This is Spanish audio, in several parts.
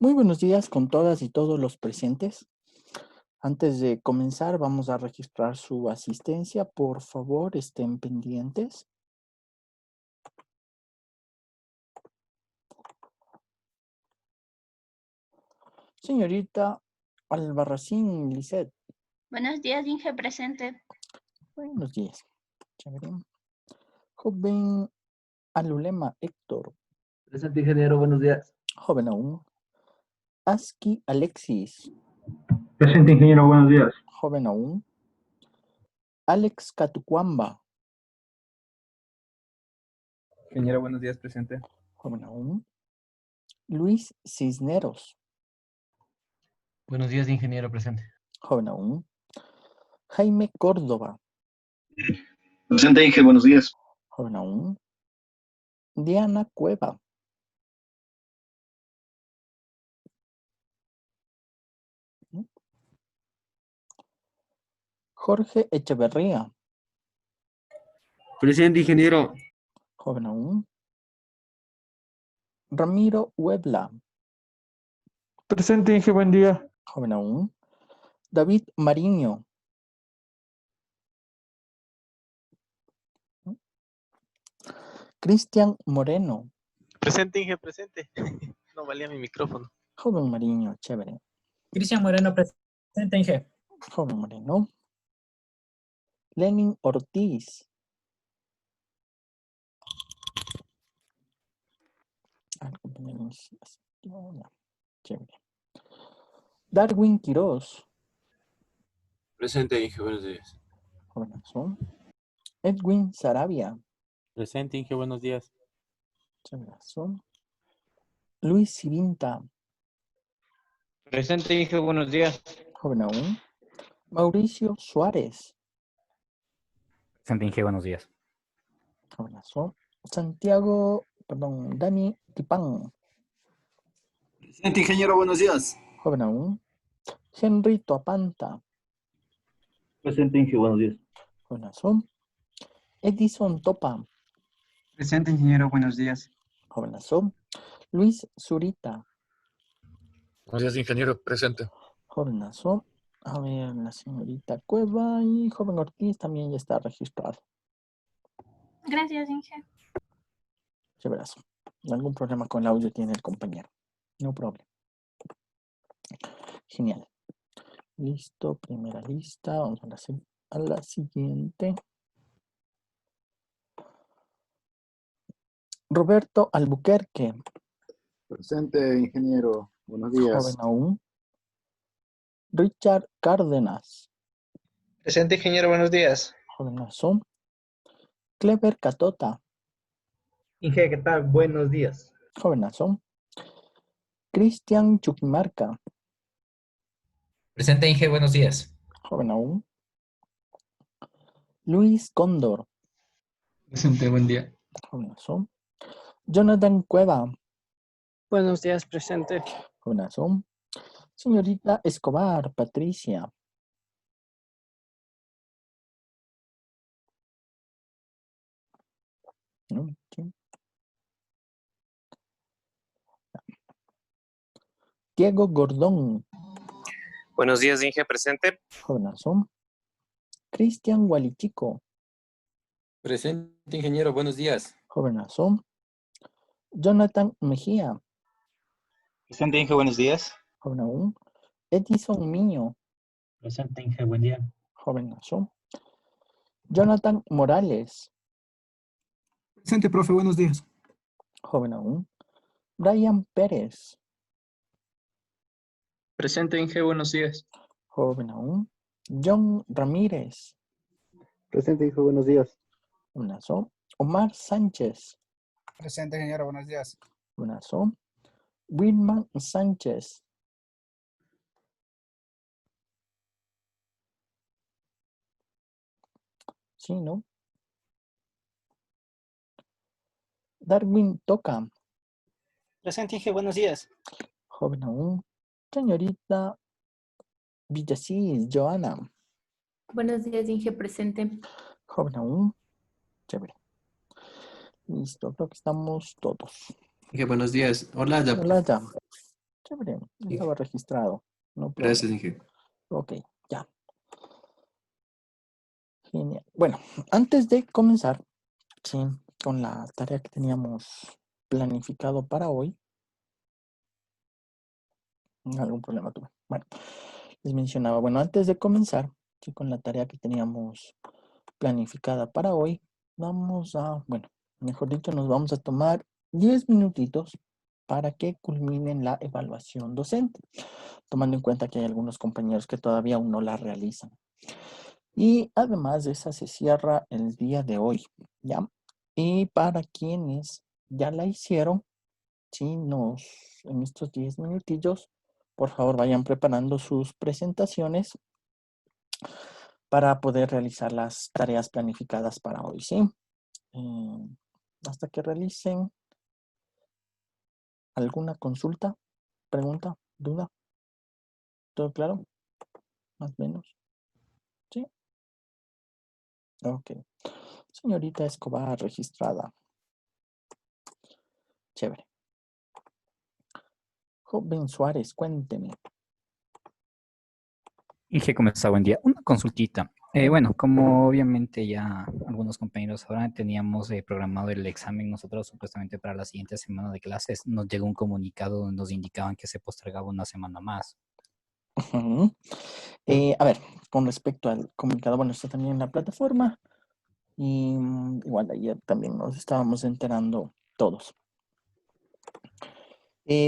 Muy buenos días con todas y todos los presentes. Antes de comenzar, vamos a registrar su asistencia. Por favor, estén pendientes. Señorita Albarracín Lisset. Buenos días, Inge, presente. Buenos días. Chévere. Joven Alulema Héctor. Presente, ingeniero, buenos días. Joven aún. Aski Alexis. Presente, ingeniero, buenos días. Joven aún. Alex Catucuamba. Ingeniero, buenos días, presente. Joven aún. Luis Cisneros. Buenos días, ingeniero, presente. Joven aún. Jaime Córdoba. Presente, Inge, buenos días. Joven aún. Diana Cueva. Jorge Echeverría. Presente, ingeniero. Joven aún. Ramiro Huebla. Presente, Inge, buen día. Joven aún. David Mariño. Cristian Moreno. Presente, Inge, presente. No valía mi micrófono. Joven Mariño, chévere. Cristian Moreno, presente, Inge. Joven Moreno. Lenin Ortiz. Chévere. Darwin Quiroz. Presente, Inge, buenos días. Jovenazo. Edwin Sarabia. Presente, Inge, buenos días. Chéverazo. Luis Civinta. Presente, Inge, buenos días. Joven aún. Mauricio Suárez. Presente, Inge, buenos días. Jovenazo. Dani Tipán. Presente, ingeniero, buenos días. Joven aún. Henry Toapanta. Presente, Inge, buenos días. Jovenazo. Edison Topa. Presente, ingeniero, buenos días. Jovenazo. Luis Zurita. Buenos días, ingeniero, presente. Jovenazo. A ver, la señorita Cueva y joven Ortiz también ya está registrado. Gracias, Inge. Chéverazo. ¿Algún problema con el audio tiene el compañero? No problema. Genial. Listo, primera lista. Vamos a la siguiente. Roberto Albuquerque. Presente, ingeniero. Buenos días. Joven aún. Richard Cárdenas. Presente, ingeniero, buenos días. Jovenazo. Clever Catota. Inge, ¿qué tal? Buenos días. Jovenazo. Cristian Chuquimarca. Presente, Inge, buenos días. Joven aún. Luis Cóndor. Presente, buen día. Jovenazo. Jonathan Cueva. Buenos días, presente. Jovenazo. Señorita Escobar, Patricia. No, sí. Diego Gordón. Buenos días, Inge, presente. Jovenazo. Cristian Gualichico. Presente, ingeniero, buenos días. Jovenazo. Jonathan Mejía. Presente, Inge, buenos días. Joven aún. Edison Miño. Presente, Inge, buen día. Jovenazo. Jonathan Morales. Presente, profe, buenos días. Joven aún. Brian Pérez. Presente, Inge, buenos días. Joven aún. John Ramírez. Presente, hijo, buenos días. Jovenazo. Omar Sánchez. Presente, ingeniero, buenos días. Jovenazo. Wilman Sánchez. Sí, ¿no? Darwin Toca. Presente, Inge, buenos días. Joven aún. Señorita Villasís, Joana. Buenos días, Inge, presente. Joven aún. Chévere. Listo, creo que estamos todos. Inge, buenos días. Hola, ya. Hola, ya. Chévere, estaba registrado. No problema. Gracias, Inge. Ok, ya. Genial. Bueno, antes de comenzar, sí, con la tarea que teníamos planificado para hoy. Algún problema tuve. Bueno, les mencionaba, bueno, antes de comenzar, sí, con la tarea que teníamos planificada para hoy, vamos a, bueno, mejor dicho, nos vamos a tomar 10 minutitos para que culminen la evaluación docente, tomando en cuenta que hay algunos compañeros que todavía aún no la realizan. Y además esa se cierra el día de hoy, ¿ya? Y para quienes ya la hicieron, sí, en estos 10 minutillos, por favor vayan preparando sus presentaciones para poder realizar las tareas planificadas para hoy, ¿sí? Hasta que realicen alguna consulta, pregunta, duda. ¿Todo claro? Más o menos. ¿Sí? Ok. Señorita Escobar, registrada. Chévere. Joven Suárez, cuénteme. Inge, ¿cómo está? Buen día. Una consultita. Bueno, como obviamente ya algunos compañeros sabrán, teníamos programado el examen nosotros supuestamente para la siguiente semana de clases. Nos llegó un comunicado donde nos indicaban que se postergaba una semana más. Uh-huh. A ver, con respecto al comunicado, bueno, está también en la plataforma y igual ayer también nos estábamos enterando todos.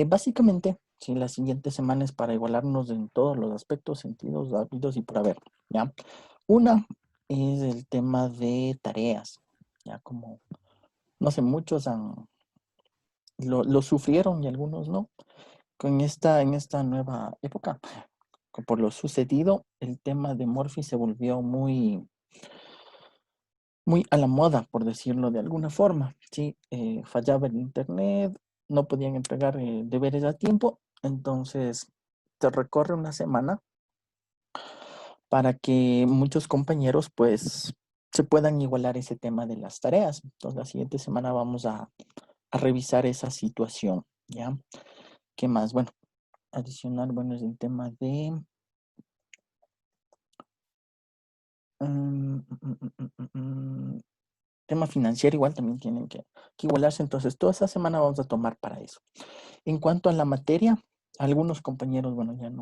Básicamente, sí, la siguiente semana es para igualarnos en todos los aspectos, sentidos, hábitos y por haber, ¿ya? Una es el tema de tareas, ya como, no sé, muchos lo sufrieron y algunos no. En esta nueva época, por lo sucedido, el tema de Morphy se volvió muy a la moda, por decirlo de alguna forma, ¿sí? Fallaba el internet, no podían entregar deberes a tiempo, entonces te recorre una semana para que muchos compañeros pues se puedan igualar ese tema de las tareas. Entonces la siguiente semana vamos a revisar esa situación, ¿ya? ¿Qué más? Bueno, adicional, bueno, es el tema de... tema financiero igual también tienen que igualarse, entonces toda esa semana vamos a tomar para eso. En cuanto a la materia, algunos compañeros, bueno, ya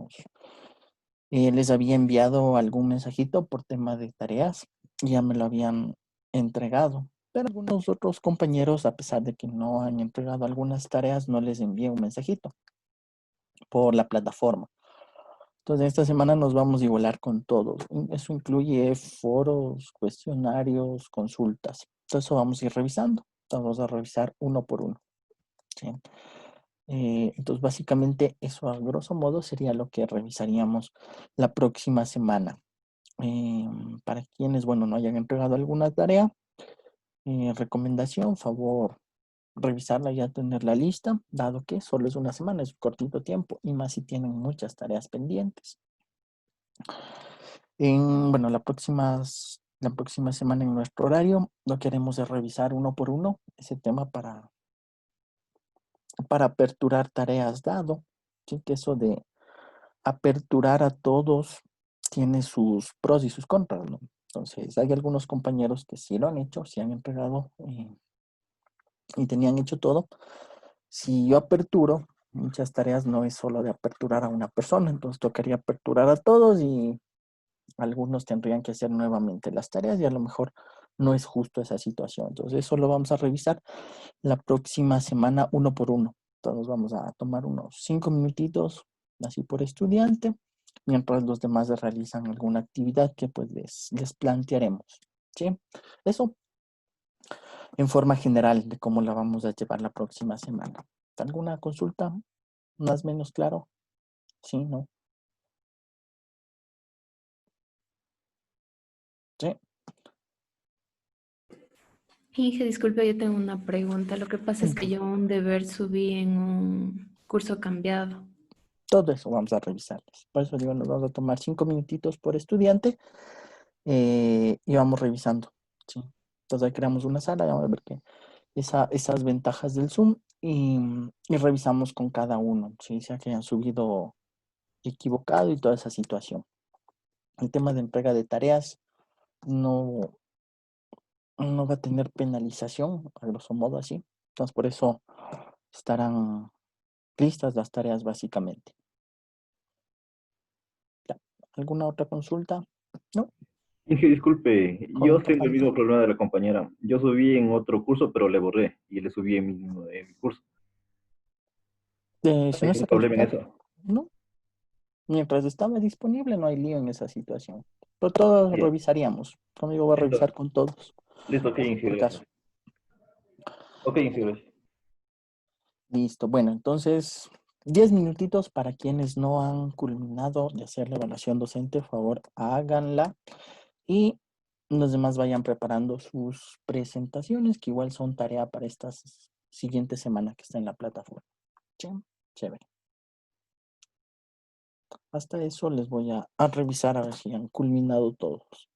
les había enviado algún mensajito por tema de tareas, ya me lo habían entregado, pero algunos otros compañeros, a pesar de que no han entregado algunas tareas, no les envié un mensajito por la plataforma. Entonces, esta semana nos vamos a igualar con todos. Eso incluye foros, cuestionarios, consultas. Todo eso vamos a ir revisando. Vamos a revisar uno por uno. ¿Sí? Entonces, básicamente, eso a grosso modo sería lo que revisaríamos la próxima semana. Para quienes, bueno, no hayan entregado alguna tarea, recomendación, favor, revisarla y ya tener la lista, dado que solo es una semana, es un cortito tiempo, y más si tienen muchas tareas pendientes. Bueno, la próxima semana en nuestro horario, lo que haremos es revisar uno por uno ese tema para aperturar tareas, dado ¿sí? que eso de aperturar a todos tiene sus pros y sus contras, ¿no? Entonces, hay algunos compañeros que sí lo han hecho, sí han entregado y tenían hecho todo. Si yo aperturo, muchas tareas no es solo de aperturar a una persona, entonces tocaría aperturar a todos y algunos tendrían que hacer nuevamente las tareas y a lo mejor no es justo esa situación. Entonces, eso lo vamos a revisar la próxima semana uno por uno. Entonces, vamos a tomar unos 5 minutitos así por estudiante, mientras los demás realizan alguna actividad que pues les plantearemos. ¿Sí? Eso en forma general de cómo la vamos a llevar la próxima semana. ¿Alguna consulta más o menos claro? ¿Sí? ¿No? ¿Sí? Inge, disculpe, yo tengo una pregunta. Lo que pasa es que yo un deber subí en un curso cambiado. Todo eso vamos a revisarles. Por eso digo, nos vamos a tomar 5 minutitos por estudiante y vamos revisando. ¿Sí? Entonces ahí creamos una sala y vamos a ver esas ventajas del Zoom y revisamos con cada uno, ¿sí? Sea que hayan subido equivocado y toda esa situación. El tema de entrega de tareas no va a tener penalización, a grosso modo así. Entonces por eso estarán listas las tareas básicamente. ¿Ya? ¿Alguna otra consulta? ¿No? Inge, disculpe, yo ¿Cuánto tengo el falta? mismo problema de la compañera. Yo subí en otro curso, pero le borré y le subí en mi curso. Si no ¿Hay está problema en calificado, eso? no. Mientras estaba disponible, no hay lío en esa situación. Pero todos Bien. revisaríamos. Conmigo voy a Listo. revisar con todos. Listo, ok, Inge, Por caso. gracias. Ok, Inge, gracias. Listo. Bueno, entonces, 10 minutitos para quienes no han culminado de hacer la evaluación docente. Por favor, háganla. Y los demás vayan preparando sus presentaciones, que igual son tarea para esta siguiente semana que está en la plataforma. ¿Sí? Chévere. Hasta eso les voy a revisar a ver si han culminado todos.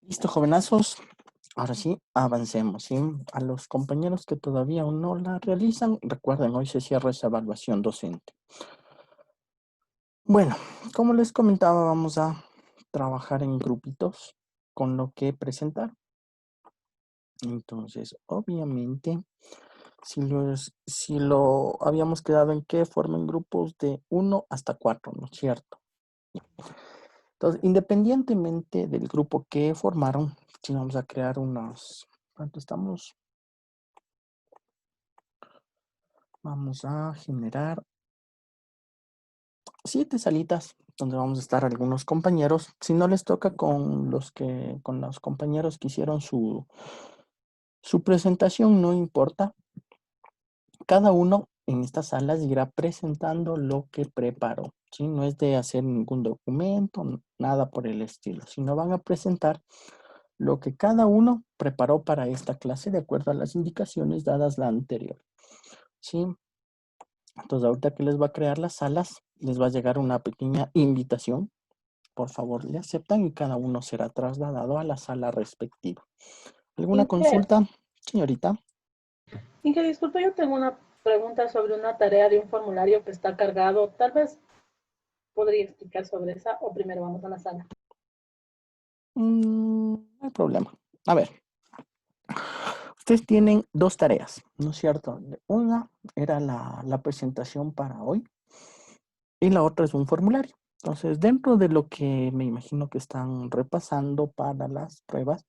Listo, jovenazos. Ahora sí, avancemos. ¿Sí? A los compañeros que todavía aún no la realizan, recuerden, hoy se cierra esa evaluación docente. Bueno, como les comentaba, vamos a trabajar en grupitos con lo que presentar. Entonces, obviamente, si lo habíamos quedado en que formen grupos de 1 hasta 4, ¿no es cierto? Entonces, independientemente del grupo que formaron, si vamos a crear unos, ¿cuánto estamos? Vamos a generar 7 salitas donde vamos a estar algunos compañeros. Si no les toca con los compañeros que hicieron su presentación, no importa. Cada uno en estas salas irá presentando lo que preparó, ¿sí? No es de hacer ningún documento, nada por el estilo, sino van a presentar lo que cada uno preparó para esta clase de acuerdo a las indicaciones dadas la anterior, ¿sí? Entonces, ahorita que les va a crear las salas, les va a llegar una pequeña invitación. Por favor, le aceptan y cada uno será trasladado a la sala respectiva. ¿Alguna consulta, señorita? Inge, disculpa, yo tengo una pregunta sobre una tarea de un formulario que está cargado. Tal vez podría explicar sobre esa o primero vamos a la sala. No hay problema. A ver. Ustedes tienen 2 tareas, ¿no es cierto? Una era la presentación para hoy y la otra es un formulario. Entonces, dentro de lo que me imagino que están repasando para las pruebas,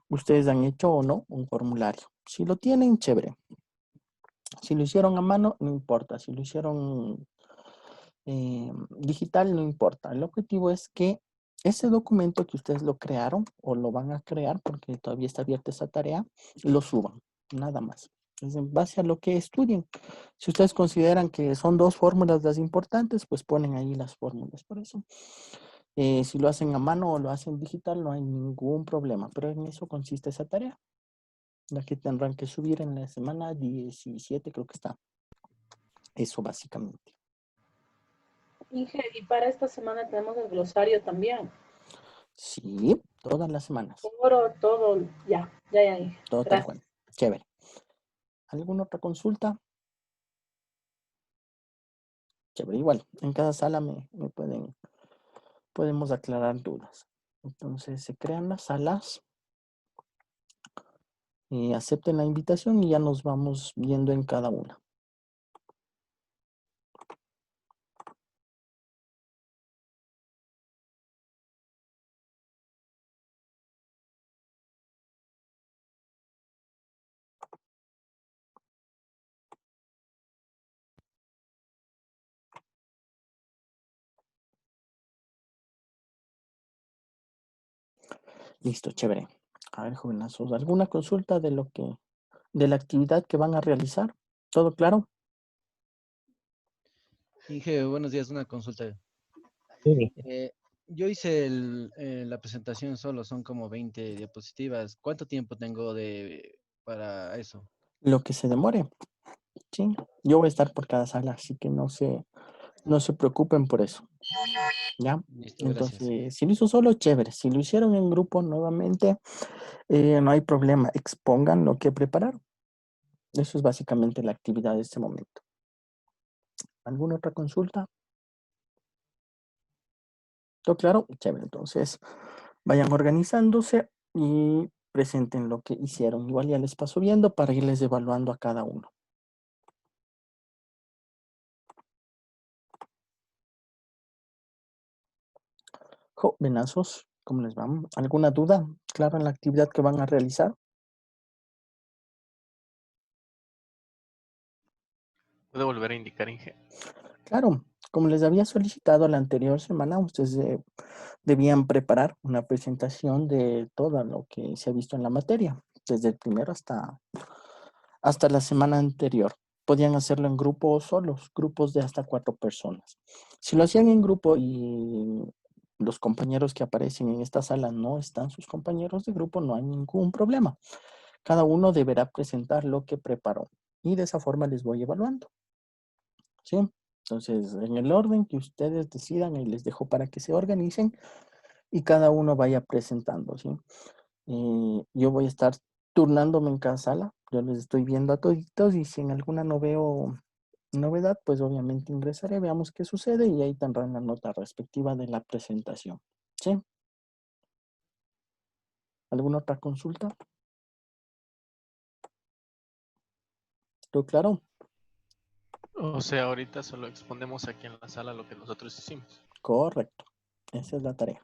ustedes han hecho o no un formulario. Si lo tienen, chévere. Si lo hicieron a mano, no importa. Si lo hicieron digital, no importa. El objetivo es que ese documento que ustedes lo crearon o lo van a crear, porque todavía está abierta esa tarea, lo suban, nada más. Entonces, en base a lo que estudien, si ustedes consideran que son 2 fórmulas las importantes, pues ponen ahí las fórmulas. Por eso, si lo hacen a mano o lo hacen digital, no hay ningún problema, pero en eso consiste esa tarea, la que tendrán que subir en la semana 17, creo que está. Eso básicamente. Inge, y para esta semana tenemos el glosario también. Sí, todas las semanas. Todo, ya, Inge. Todo tal cual. Chévere. ¿Alguna otra consulta? Chévere, igual. En cada sala podemos aclarar dudas. Entonces, se crean las salas. Acepten la invitación y ya nos vamos viendo en cada una. Listo, chévere. A ver, jovenazos, ¿alguna consulta de la actividad que van a realizar? ¿Todo claro? Inge, buenos días, una consulta. Sí. Yo hice la presentación solo, son como 20 diapositivas. ¿Cuánto tiempo tengo para eso? Lo que se demore. Sí. Yo voy a estar por cada sala, así que no se preocupen por eso. ¿Ya? Listo, Entonces, gracias. si lo hizo solo, chévere. Si lo hicieron en grupo nuevamente, no hay problema. Expongan lo que prepararon. Eso es básicamente la actividad de este momento. ¿Alguna otra consulta? ¿Todo claro? Chévere. Entonces, vayan organizándose y presenten lo que hicieron. Igual ya les paso viendo para irles evaluando a cada uno. Jovenazos, ¿cómo les va? ¿Alguna duda? ¿Claro en la actividad que van a realizar? ¿Puedo volver a indicar, Inge? Claro, como les había solicitado la anterior semana, ustedes debían preparar una presentación de todo lo que se ha visto en la materia, desde el primero hasta la semana anterior. Podían hacerlo en grupo o solos, grupos de hasta 4 personas. Si lo hacían en grupo y los compañeros que aparecen en esta sala no están sus compañeros de grupo, no hay ningún problema. Cada uno deberá presentar lo que preparó y de esa forma les voy evaluando. ¿Sí? Entonces, en el orden que ustedes decidan, y les dejo para que se organicen y cada uno vaya presentando, ¿sí? Yo voy a estar turnándome en cada sala, yo les estoy viendo a toditos y si en alguna no veo novedad, pues obviamente ingresaré, veamos qué sucede y ahí tendrán la nota respectiva de la presentación, ¿sí? ¿Alguna otra consulta? ¿Todo claro? O sea, ahorita solo exponemos aquí en la sala lo que nosotros hicimos. Correcto, esa es la tarea.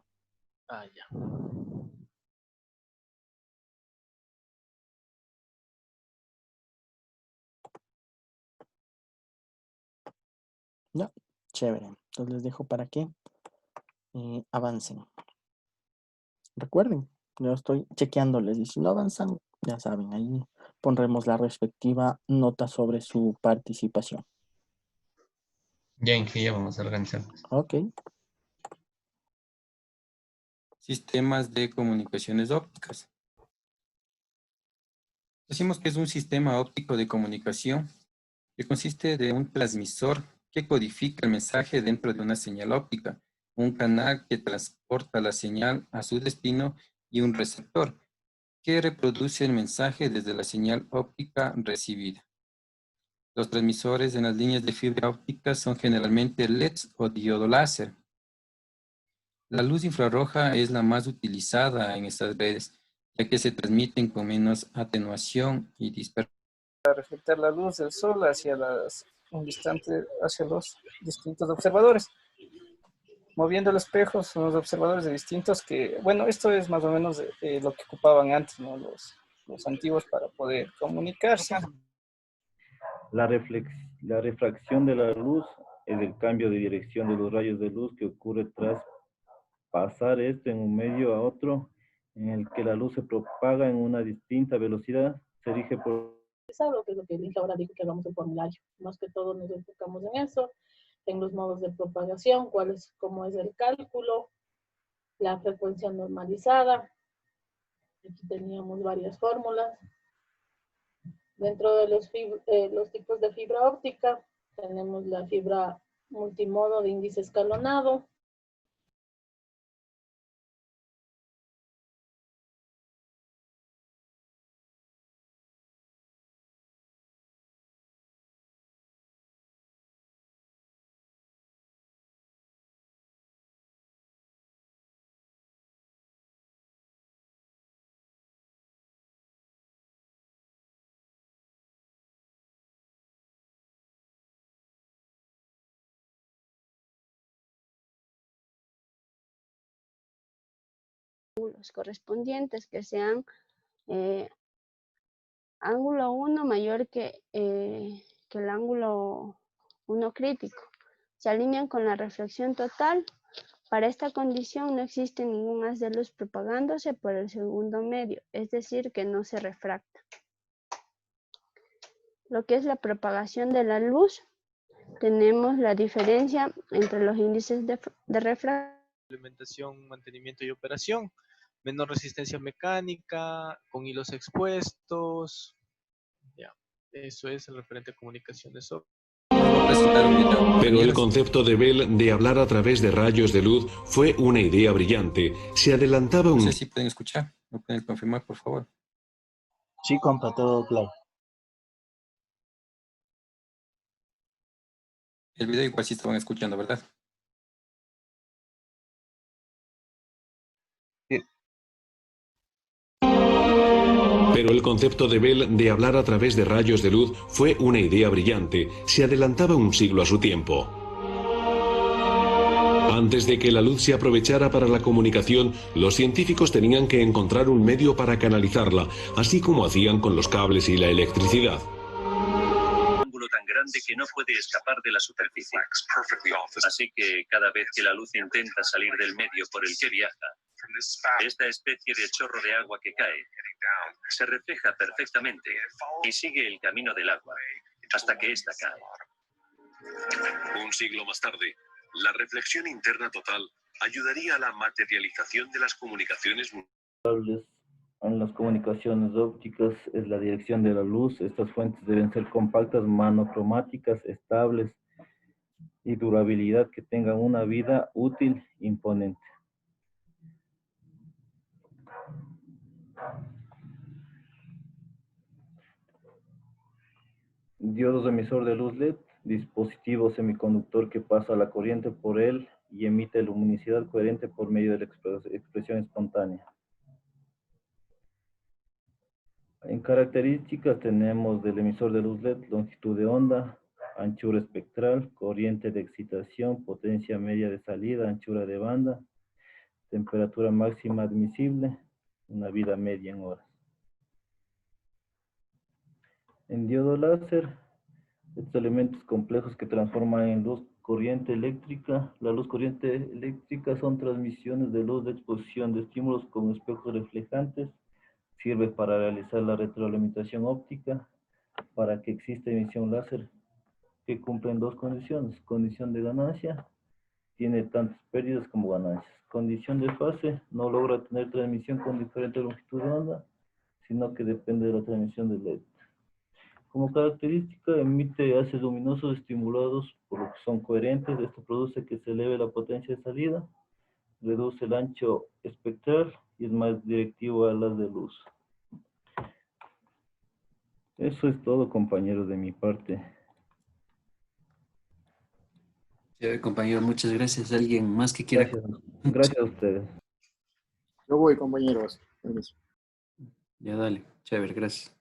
Ah, ya. Ya, chévere. Entonces les dejo para que avancen. Recuerden, yo estoy chequeándoles y si no avanzan, ya saben, ahí pondremos la respectiva nota sobre su participación. Ya, Inge, ya vamos a organizar. Ok. Sistemas de comunicaciones ópticas. Decimos que es un sistema óptico de comunicación que consiste de un transmisor que codifica el mensaje dentro de una señal óptica, un canal que transporta la señal a su destino y un receptor que reproduce el mensaje desde la señal óptica recibida. Los transmisores en las líneas de fibra óptica son generalmente LEDs o diodo láser. La luz infrarroja es la más utilizada en estas redes, ya que se transmiten con menos atenuación y dispersión. Para reflectar la luz del sol hacia hacia los distintos observadores. Moviendo el espejo son los observadores de distintos que, bueno, esto es más o menos lo que ocupaban antes, ¿no? Los antiguos para poder comunicarse. La refracción de la luz es el cambio de dirección de los rayos de luz que ocurre tras pasar en un medio a otro, en el que la luz se propaga en una distinta velocidad, se rige por... Lo que es lo que dije ahora, digo que hagamos el formulario. Más que todo nos enfocamos en eso, en los modos de propagación, cómo es el cálculo, la frecuencia normalizada. Aquí teníamos varias fórmulas. Dentro de los tipos de fibra óptica, tenemos la fibra multimodo de índice escalonado. Ángulos correspondientes que sean ángulo 1 mayor que el ángulo 1 crítico. Se alinean con la reflexión total. Para esta condición no existe ningún haz de luz propagándose por el segundo medio, es decir, que no se refracta. Lo que es la propagación de la luz, tenemos la diferencia entre los índices de refracción. Implementación, mantenimiento y operación. Menor resistencia mecánica, con hilos expuestos. Ya, eso es el referente a comunicaciones ópticas. Pero el concepto de Bell de hablar a través de rayos de luz fue una idea brillante. Se adelantaba un... No sé si pueden escuchar. ¿Me pueden confirmar, por favor? Sí, compa, todo claro. El video igual sí estaban escuchando, ¿verdad? Pero el concepto de Bell de hablar a través de rayos de luz fue una idea brillante. Se adelantaba un siglo a su tiempo. Antes de que la luz se aprovechara para la comunicación, los científicos tenían que encontrar un medio para canalizarla, así como hacían con los cables y la electricidad. Un ángulo tan grande que no puede escapar de la superficie. Así que cada vez que la luz intenta salir del medio por el que viaja, esta especie de chorro de agua que cae se refleja perfectamente y sigue el camino del agua hasta que ésta cae. Un siglo más tarde, la reflexión interna total ayudaría a la materialización de las comunicaciones mundiales. En las comunicaciones ópticas es la dirección de la luz. Estas fuentes deben ser compactas, monocromáticas, estables y durabilidad que tengan una vida útil imponente. Diodos emisor de luz LED, dispositivo semiconductor que pasa la corriente por él y emite luminosidad coherente por medio de la expresión espontánea. En características tenemos del emisor de luz LED, longitud de onda, anchura espectral, corriente de excitación, potencia media de salida, anchura de banda, temperatura máxima admisible, una vida media en horas. En diodo láser, estos elementos complejos que transforman en luz corriente eléctrica. La luz corriente eléctrica son transmisiones de luz de exposición de estímulos con espejos reflejantes. Sirve para realizar la retroalimentación óptica, para que exista emisión láser que cumplen dos condiciones. Condición de ganancia, tiene tantas pérdidas como ganancias. Condición de fase, no logra tener transmisión con diferente longitud de onda, sino que depende de la transmisión del LED. Como característica, emite haces luminosos estimulados por lo que son coherentes. Esto produce que se eleve la potencia de salida, reduce el ancho espectral y es más directivo a las de luz. Eso es todo, compañeros, de mi parte. Compañero, muchas gracias. ¿Alguien más que quiera? Gracias a ustedes. Yo voy, compañeros. Permiso. Ya dale, chévere, gracias.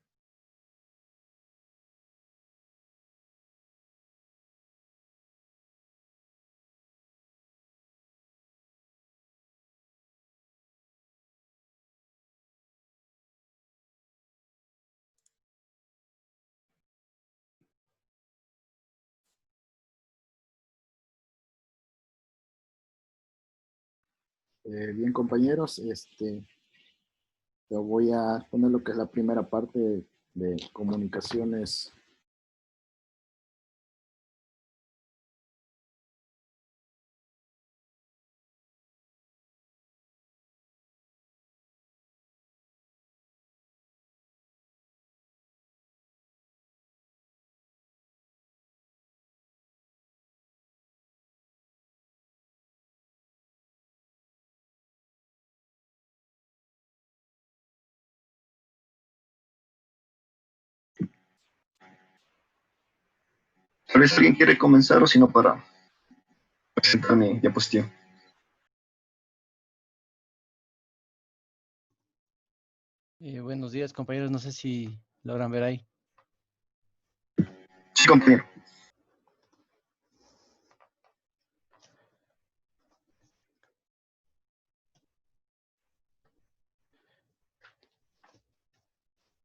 Bien, compañeros, yo voy a poner lo que es la primera parte de comunicaciones. Tal vez alguien quiere comenzar o si no para presentar mi diapositiva. Buenos días, compañeros. No sé si logran ver ahí. Sí, compañero.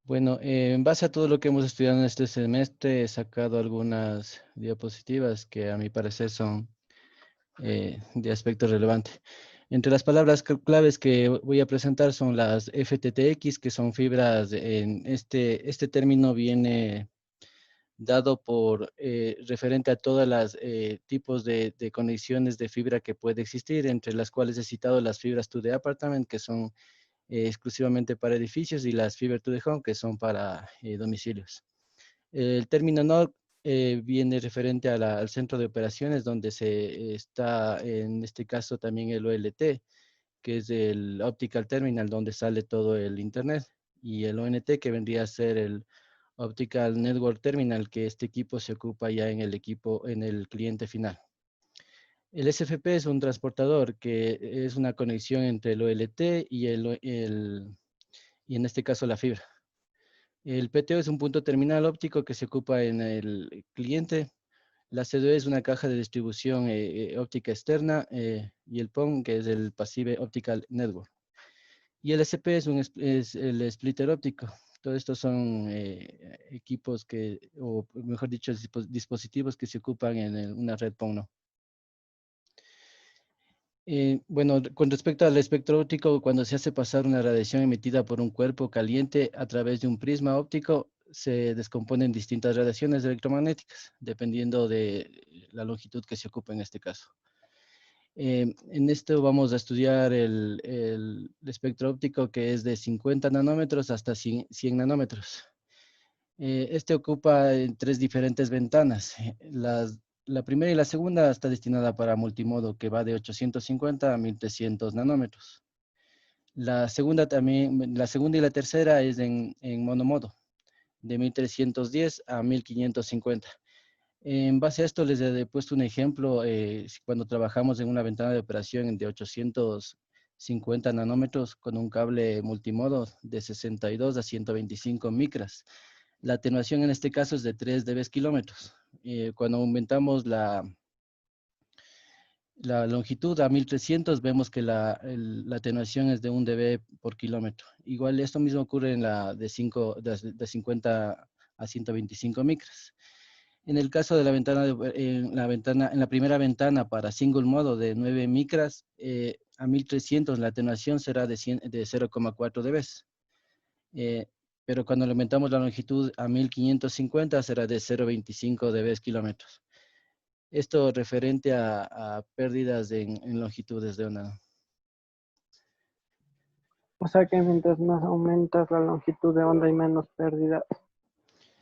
Bueno, en base a todo lo que hemos estudiado en este semestre, he sacado algunas diapositivas que a mi parecer son de aspecto relevante. Entre las palabras claves que voy a presentar son las FTTX, que son fibras. En este término viene dado por referente a todas las tipos de conexiones de fibra que puede existir, entre las cuales he citado las fibras to the apartment, que son exclusivamente para edificios, y las fiber to the home, que son para domicilios. El término NOC viene referente al centro de operaciones, donde se está, en este caso, también el OLT, que es el Optical Terminal, donde sale todo el Internet, y el ONT, que vendría a ser el Optical Network Terminal, que este equipo se ocupa ya en el cliente final. El SFP es un transportador que es una conexión entre el OLT y y en este caso la fibra. El PTO es un punto terminal óptico que se ocupa en el cliente. La CDO es una caja de distribución óptica externa y el PON, que es el Passive Optical Network. Y el SP es el splitter óptico. Todos estos son equipos o mejor dicho, dispositivos que se ocupan en una red PON, ¿no? Bueno, con respecto al espectro óptico, cuando se hace pasar una radiación emitida por un cuerpo caliente a través de un prisma óptico, se descomponen distintas radiaciones electromagnéticas, dependiendo de la longitud que se ocupa en este caso. En esto vamos a estudiar el espectro óptico, que es de 50 nanómetros hasta 100 nanómetros. Este ocupa en 3 diferentes ventanas. La primera y la segunda está destinada para multimodo, que va de 850 a 1300 nanómetros. La segunda y la tercera es en monomodo, de 1310 a 1550. En base a esto les he puesto un ejemplo, cuando trabajamos en una ventana de operación de 850 nanómetros con un cable multimodo de 62 a 125 micras. La atenuación en este caso es de 3 dB kilómetros. Cuando aumentamos la longitud a 1300, vemos que la atenuación es de 1 dB por kilómetro. Igual esto mismo ocurre en la de 50 a 125 micras. En el caso de la ventana, en la primera ventana para single modo de 9 micras, a 1300 la atenuación será de 0,4 dB. Pero cuando aumentamos la longitud a 1550 será de 0,25 dB kilómetros. Esto referente a pérdidas en longitudes de onda. O sea que mientras más aumentas la longitud de onda hay menos pérdida.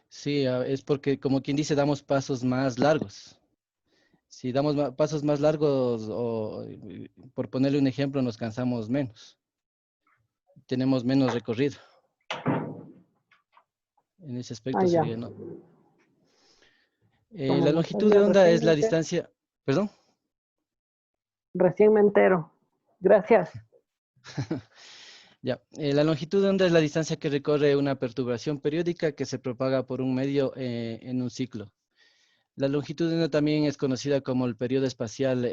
Sí, es porque, como quien dice, damos pasos más largos. Si damos pasos más largos, o por ponerle un ejemplo, nos cansamos menos. Tenemos menos recorrido. En ese aspecto ya. sería, ¿no? Como La no longitud sabía, de onda recién es me la entero. distancia... ¿Perdón? Recién me entero. Gracias. Ya. La longitud de onda es la distancia que recorre una perturbación periódica que se propaga por un medio en un ciclo. La longitud de onda también es conocida como el periodo espacial,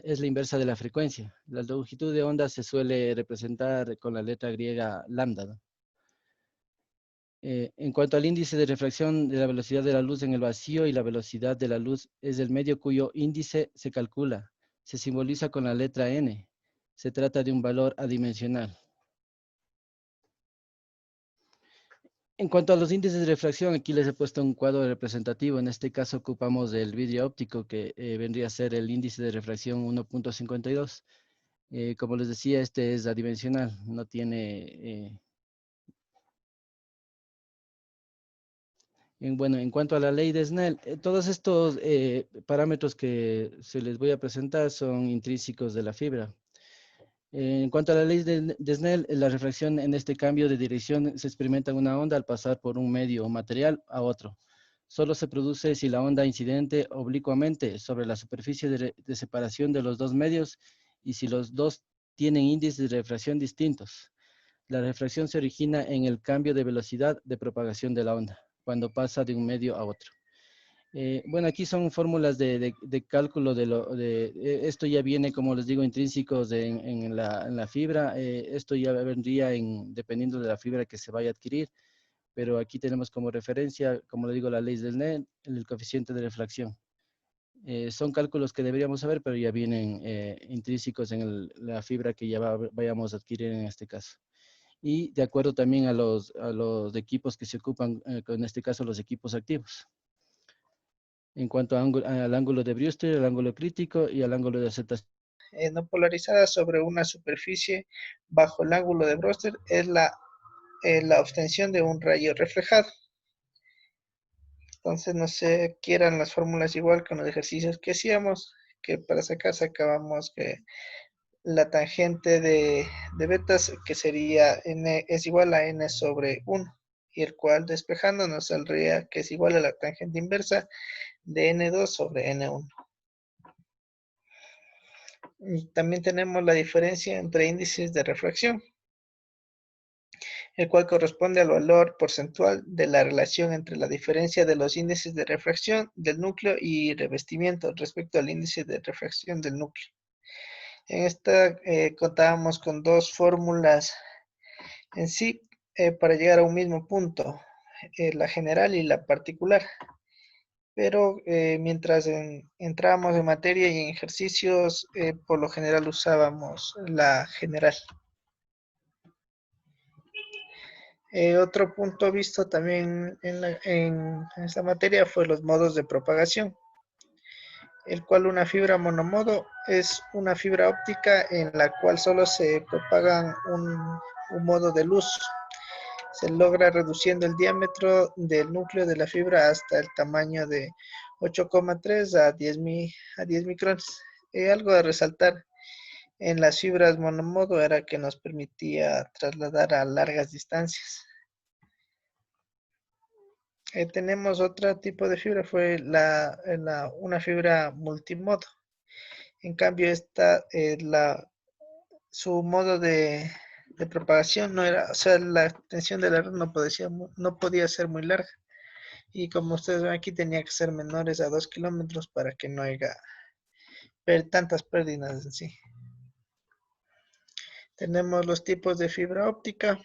es la inversa de la frecuencia. La longitud de onda se suele representar con la letra griega lambda, ¿no? En cuanto al índice de refracción de la velocidad de la luz en el vacío y la velocidad de la luz es el medio cuyo índice se calcula. Se simboliza con la letra n. Se trata de un valor adimensional. En cuanto a los índices de refracción, aquí les he puesto un cuadro representativo. En este caso ocupamos el vidrio óptico, que vendría a ser el índice de refracción 1.52. Como les decía, este es adimensional, no tiene... Bueno, en cuanto a la ley de Snell, todos estos parámetros que se les voy a presentar son intrínsecos de la fibra. En cuanto a la ley de Snell, la refracción en este cambio de dirección se experimenta en una onda al pasar por un medio o material a otro. Solo se produce si la onda incidente oblicuamente sobre la superficie de separación de los dos medios y si los dos tienen índices de refracción distintos. La refracción se origina en el cambio de velocidad de propagación de la onda, cuando pasa de un medio a otro. Bueno, aquí son fórmulas de cálculo esto ya viene, como les digo, intrínsecos en la fibra. Esto ya vendría dependiendo de la fibra que se vaya a adquirir, pero aquí tenemos como referencia, como le digo, la ley del Snell, el coeficiente de refracción. Son cálculos que deberíamos saber, pero ya vienen intrínsecos en la fibra que ya vayamos a adquirir en este caso. Y de acuerdo también a los equipos que se ocupan, en este caso los equipos activos. En cuanto al ángulo de Brewster, al ángulo crítico y al ángulo de aceptación. No polarizada sobre una superficie bajo el ángulo de Brewster es la obtención de un rayo reflejado. Entonces, no sé, quieran las fórmulas igual que en los ejercicios que hacíamos, que para sacar sacábamos que la tangente de betas, que sería n, es igual a n sobre 1, y el cual despejando nos saldría que es igual a la tangente inversa de n2 sobre n1. Y también tenemos la diferencia entre índices de refracción, el cual corresponde al valor porcentual de la relación entre la diferencia de los índices de refracción del núcleo y revestimiento respecto al índice de refracción del núcleo. En esta contábamos con dos fórmulas en sí para llegar a un mismo punto, la general y la particular. Pero mientras entrábamos en materia y en ejercicios, por lo general usábamos la general. Otro punto visto también en esta materia fue los modos de propagación, el cual una fibra monomodo es una fibra óptica en la cual solo se propagan un modo de luz. Se logra reduciendo el diámetro del núcleo de la fibra hasta el tamaño de 8,3 a 10 micrones. Algo de resaltar en las fibras monomodo era que nos permitía trasladar a largas distancias. Tenemos otro tipo de fibra, fue una fibra multimodo. En cambio, su modo de propagación no era, o sea, la extensión de la red no podía ser muy larga. Y como ustedes ven aquí, tenía que ser menores a 2 kilómetros para que no haya tantas pérdidas en sí. Tenemos los tipos de fibra óptica,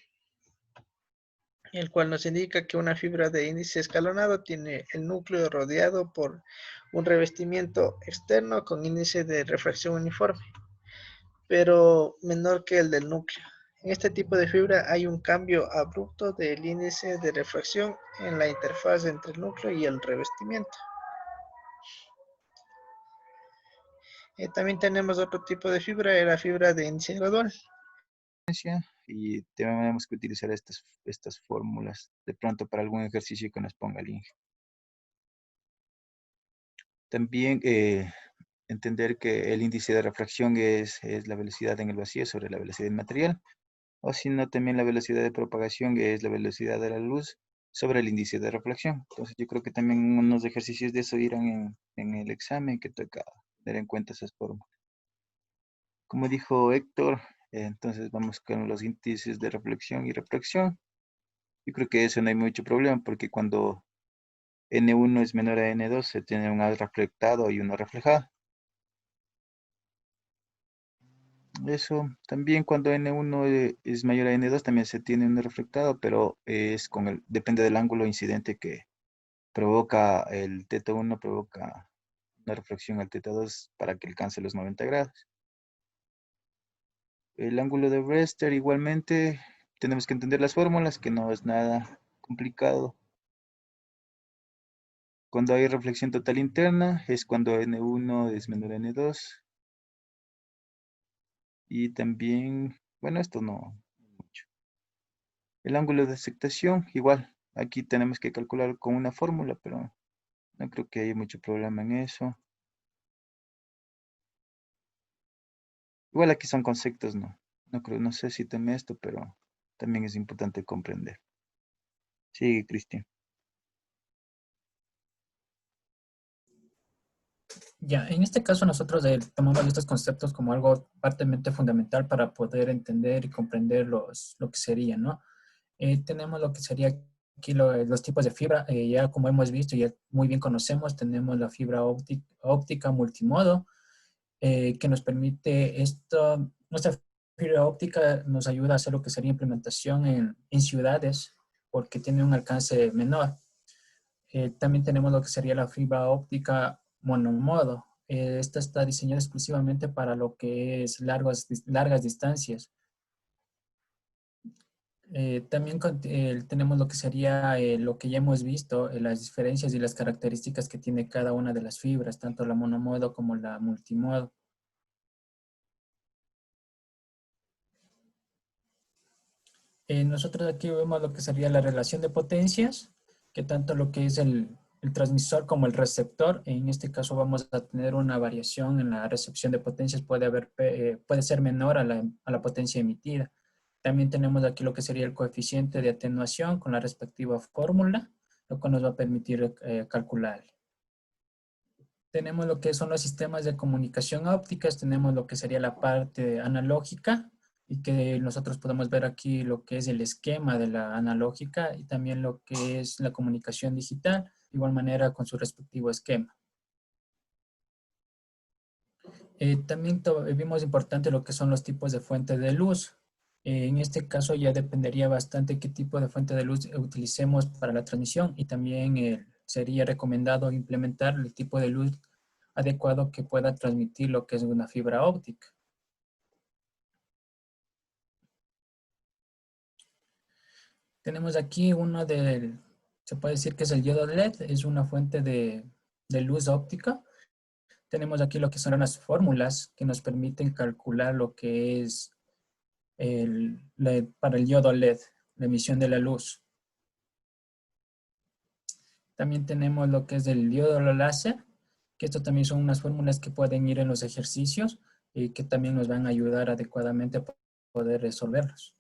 el cual nos indica que una fibra de índice escalonado tiene el núcleo rodeado por un revestimiento externo con índice de refracción uniforme, pero menor que el del núcleo. En este tipo de fibra hay un cambio abrupto del índice de refracción en la interfaz entre el núcleo y el revestimiento. También tenemos otro tipo de fibra, la fibra de índice gradual. Y tenemos que utilizar estas fórmulas de pronto para algún ejercicio que nos ponga el INGE. También entender que el índice de refracción es la velocidad en el vacío sobre la velocidad del material, o si no también la velocidad de propagación es la velocidad de la luz sobre el índice de refracción. Entonces yo creo que también unos ejercicios de eso irán en el examen, que toca tener en cuenta esas fórmulas. Como dijo Héctor, entonces vamos con los índices de reflexión y refracción. Yo creo que eso no hay mucho problema, porque cuando N1 es menor a N2 se tiene un reflectado y uno reflejado. Eso también cuando N1 es mayor a N2 también se tiene un reflectado, pero depende del ángulo incidente que provoca el θ1, provoca una reflexión al θ2 para que alcance los 90 grados. El ángulo de Brewster igualmente tenemos que entender las fórmulas, que no es nada complicado. Cuando hay reflexión total interna es cuando N1 es menor a N2. Y también, bueno, esto no mucho. El ángulo de aceptación, igual, aquí tenemos que calcular con una fórmula, pero no creo que haya mucho problema en eso. Igual aquí son conceptos, no sé si teme esto, pero también es importante comprender. Sigue, Cristian. Ya, en este caso nosotros tomamos estos conceptos como algo partemente fundamental para poder entender y comprender lo que sería, ¿no? Tenemos lo que sería aquí los tipos de fibra, ya como hemos visto, ya muy bien conocemos, tenemos la fibra óptica multimodo, que nos permite nuestra fibra óptica nos ayuda a hacer lo que sería implementación en ciudades, porque tiene un alcance menor. También tenemos lo que sería la fibra óptica monomodo. Esta está diseñada exclusivamente para lo que es largas distancias. También tenemos lo que sería lo que ya hemos visto, las diferencias y las características que tiene cada una de las fibras, tanto la monomodo como la multimodo. Nosotros aquí vemos lo que sería la relación de potencias, que tanto lo que es el transmisor como el receptor, en este caso vamos a tener una variación en la recepción de potencias, puede ser menor a la potencia emitida. También tenemos aquí lo que sería el coeficiente de atenuación con la respectiva fórmula, lo cual nos va a permitir calcular. Tenemos lo que son los sistemas de comunicación ópticas, tenemos lo que sería la parte analógica, y que nosotros podemos ver aquí lo que es el esquema de la analógica y también lo que es la comunicación digital, de igual manera con su respectivo esquema. También vimos importante lo que son los tipos de fuente de luz. En este caso ya dependería bastante qué tipo de fuente de luz utilicemos para la transmisión y también sería recomendado implementar el tipo de luz adecuado que pueda transmitir lo que es una fibra óptica. Tenemos aquí se puede decir que es el diodo LED, es una fuente de luz óptica. Tenemos aquí lo que son las fórmulas que nos permiten calcular lo que es para el diodo LED, la emisión de la luz. También tenemos lo que es el diodo láser, que esto también son unas fórmulas que pueden ir en los ejercicios y que también nos van a ayudar adecuadamente a poder resolverlos.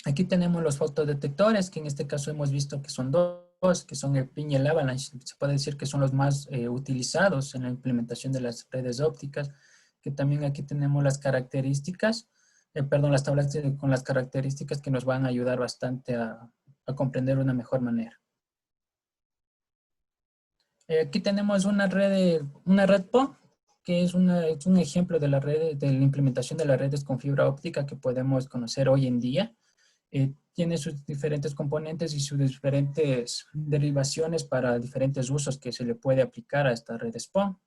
Aquí tenemos los fotodetectores, que en este caso hemos visto que son dos, que son el PIN y el Avalanche. Se puede decir que son los más utilizados en la implementación de las redes ópticas, que también aquí tenemos las características, las tablas con las características que nos van a ayudar bastante a comprender de una mejor manera. Aquí tenemos una red PON, que es un ejemplo de la implementación de las redes con fibra óptica que podemos conocer hoy en día. Tiene sus diferentes componentes y sus diferentes derivaciones para diferentes usos que se le puede aplicar a esta red PON.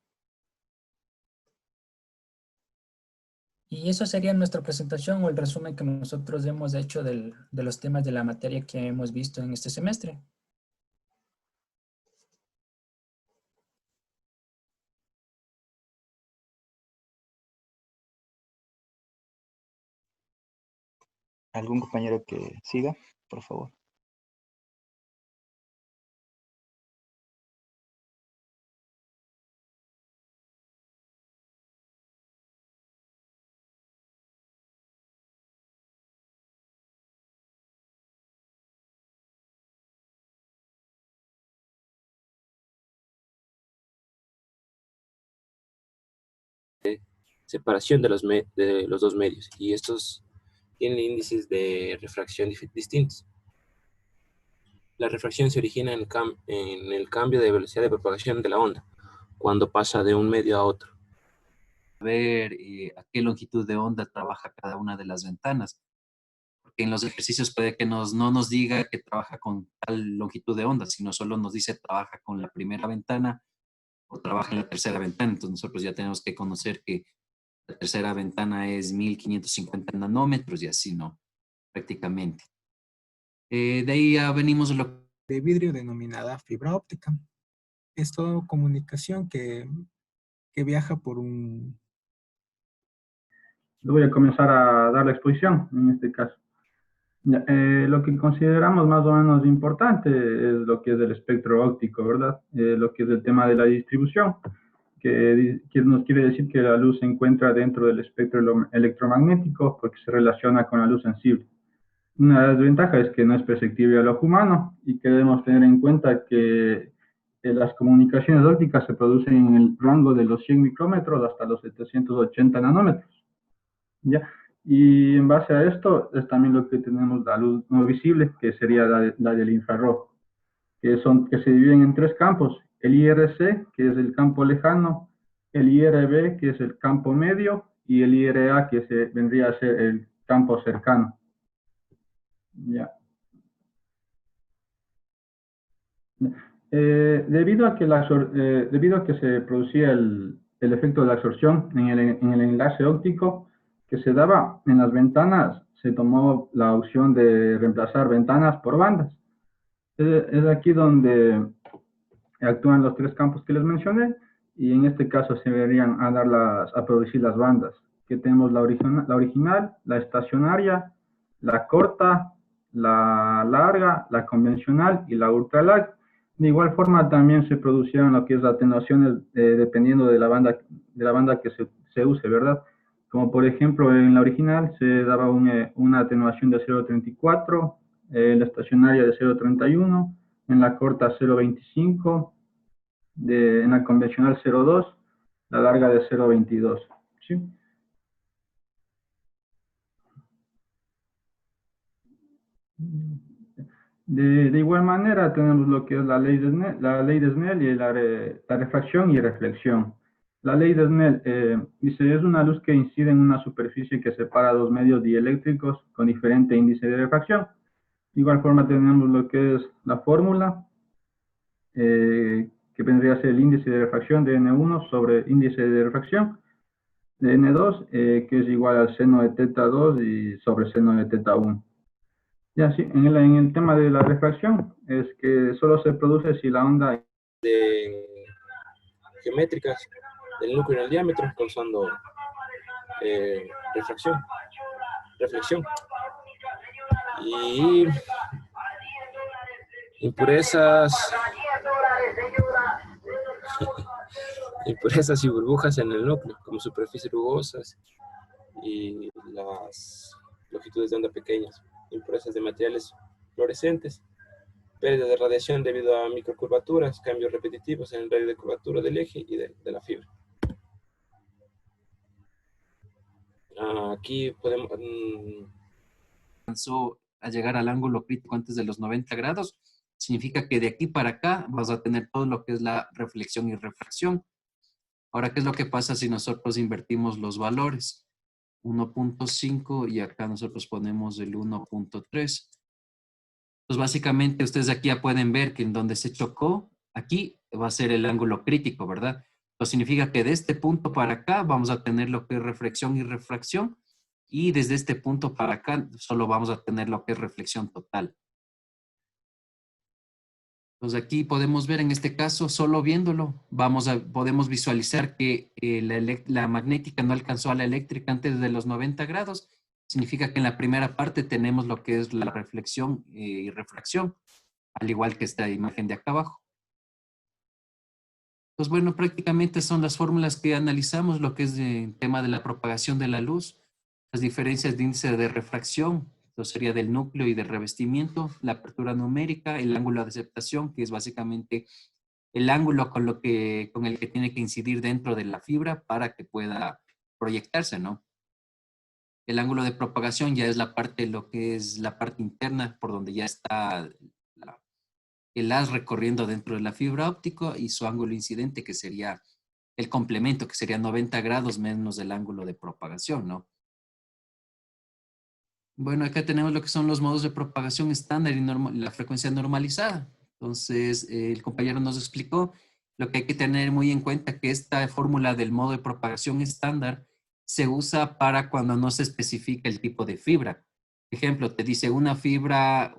Y eso sería nuestra presentación o el resumen que nosotros hemos hecho de los temas de la materia que hemos visto en este semestre. ¿Algún compañero que siga, por favor? Separación de los dos medios, y estos tienen índices de refracción distintos. La refracción se origina en el cambio de velocidad de propagación de la onda, cuando pasa de un medio a otro. Ver a qué longitud de onda trabaja cada una de las ventanas. Porque en los ejercicios puede que no nos diga que trabaja con tal longitud de onda, sino solo nos dice trabaja con la primera ventana o trabaja en la tercera ventana. Entonces nosotros ya tenemos que conocer que la tercera ventana es 1550 nanómetros y así, ¿no? Prácticamente. De ahí ya venimos lo de vidrio denominada fibra óptica. Es toda comunicación que viaja por un... Voy a comenzar a dar la exposición en este caso. Lo que consideramos más o menos importante es lo que es el espectro óptico, ¿verdad? Lo que es el tema de la distribución, que nos quiere decir que la luz se encuentra dentro del espectro electromagnético porque se relaciona con la luz sensible. Una de las ventajas es que no es perceptible al ojo humano y que debemos tener en cuenta que las comunicaciones ópticas se producen en el rango de los 100 micrómetros hasta los 780 nanómetros. ¿Ya? Y en base a esto es también lo que tenemos la luz no visible, que sería la del infrarrojo, que se dividen en tres campos: el IRC, que es el campo lejano, el IRB, que es el campo medio, y el IRA, que vendría a ser el campo cercano. Ya. Debido a que se producía el efecto de la absorción en el enlace óptico que se daba en las ventanas, se tomó la opción de reemplazar ventanas por bandas. Es aquí donde actúan los tres campos que les mencioné, y en este caso se verían a producir las bandas, que tenemos la original, la estacionaria, la corta, la larga, la convencional y la ultra larga. De igual forma también se producieron lo que es atenuaciones dependiendo de la banda que se use, ¿verdad? Como por ejemplo en la original se daba una atenuación de 0.34, la estacionaria de 0.31, en la corta 0.25, en la convencional 0.2, la larga de 0.22, ¿sí? De igual manera tenemos lo que es la ley de Snell y la refracción y reflexión. La ley de Snell dice: es una luz que incide en una superficie que separa dos medios dieléctricos con diferente índice de refracción. De igual forma tenemos lo que es la fórmula, que vendría a ser el índice de refracción de N1 sobre índice de refracción de N2, que es igual al seno de teta 2 y sobre seno de teta 1. Ya, sí, en el tema de la refracción es que solo se produce si la onda de geométricas del núcleo en el diámetro causando reflexión. Y impurezas y burbujas en el núcleo, como superficies rugosas y las longitudes de onda pequeñas. impurezas de materiales fluorescentes, pérdida de radiación debido a microcurvaturas, cambios repetitivos en el radio de curvatura del eje y de la fibra. Aquí podemos... Alcanzó a llegar al ángulo crítico antes de los 90 grados, significa que de aquí para acá vas a tener todo lo que es la reflexión y refracción. Ahora, ¿qué es lo que pasa si nosotros invertimos los valores? 1.5 y acá nosotros ponemos el 1.3. Entonces, básicamente, ustedes aquí ya pueden ver que en donde se chocó, aquí va a ser el ángulo crítico, ¿verdad? Eso significa que de este punto para acá vamos a tener lo que es reflexión y refracción, y desde este punto para acá solo vamos a tener lo que es reflexión total. Entonces aquí podemos ver en este caso, solo viéndolo, podemos visualizar que la magnética no alcanzó a la eléctrica antes de los 90 grados. Significa que en la primera parte tenemos lo que es la reflexión y refracción, al igual que esta imagen de acá abajo. Pues bueno, prácticamente son las fórmulas que analizamos, lo que es el tema de la propagación de la luz, las diferencias de índice de refracción, esto sería del núcleo y del revestimiento, la apertura numérica, el ángulo de aceptación, que es básicamente el ángulo con el que tiene que incidir dentro de la fibra para que pueda proyectarse, ¿no? El ángulo de propagación ya es lo que es la parte interna, por donde ya está el haz recorriendo dentro de la fibra óptica, y su ángulo incidente, que sería el complemento, que sería 90 grados menos el ángulo de propagación, ¿no? Bueno, acá tenemos lo que son los modos de propagación estándar y la frecuencia normalizada. Entonces, el compañero nos explicó lo que hay que tener muy en cuenta, que esta fórmula del modo de propagación estándar se usa para cuando no se especifica el tipo de fibra. Por ejemplo, te dice una fibra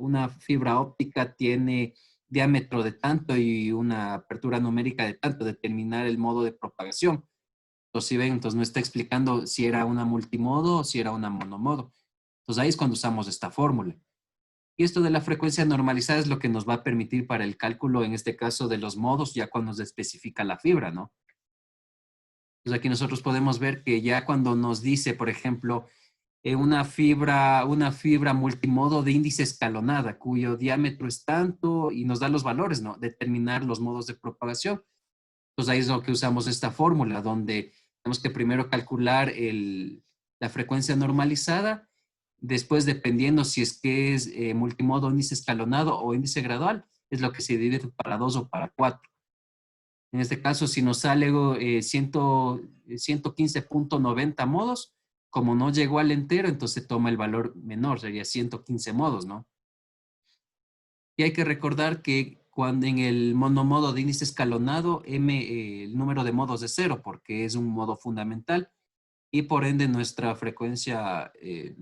óptica tiene diámetro de tanto y una apertura numérica de tanto, determinar el modo de propagación. Entonces, si ven, entonces no está explicando si era una multimodo o si era una monomodo. Entonces ahí es cuando usamos esta fórmula. Y esto de la frecuencia normalizada es lo que nos va a permitir para el cálculo, en este caso de los modos, ya cuando se especifica la fibra, ¿no? Entonces aquí nosotros podemos ver que ya cuando nos dice, por ejemplo, una fibra multimodo de índice escalonada, cuyo diámetro es tanto, y nos da los valores, ¿no? Determinar los modos de propagación. Entonces ahí es lo que usamos esta fórmula, donde tenemos que primero calcular la frecuencia normalizada. Después, dependiendo si es que es multimodo, índice escalonado o índice gradual, es lo que se divide para 2 o para 4. En este caso, si nos sale 115.90 modos, como no llegó al entero, entonces toma el valor menor, sería 115 modos, ¿no? Y hay que recordar que cuando en el monomodo de índice escalonado, el número de modos es 0, porque es un modo fundamental. Y por ende nuestra frecuencia se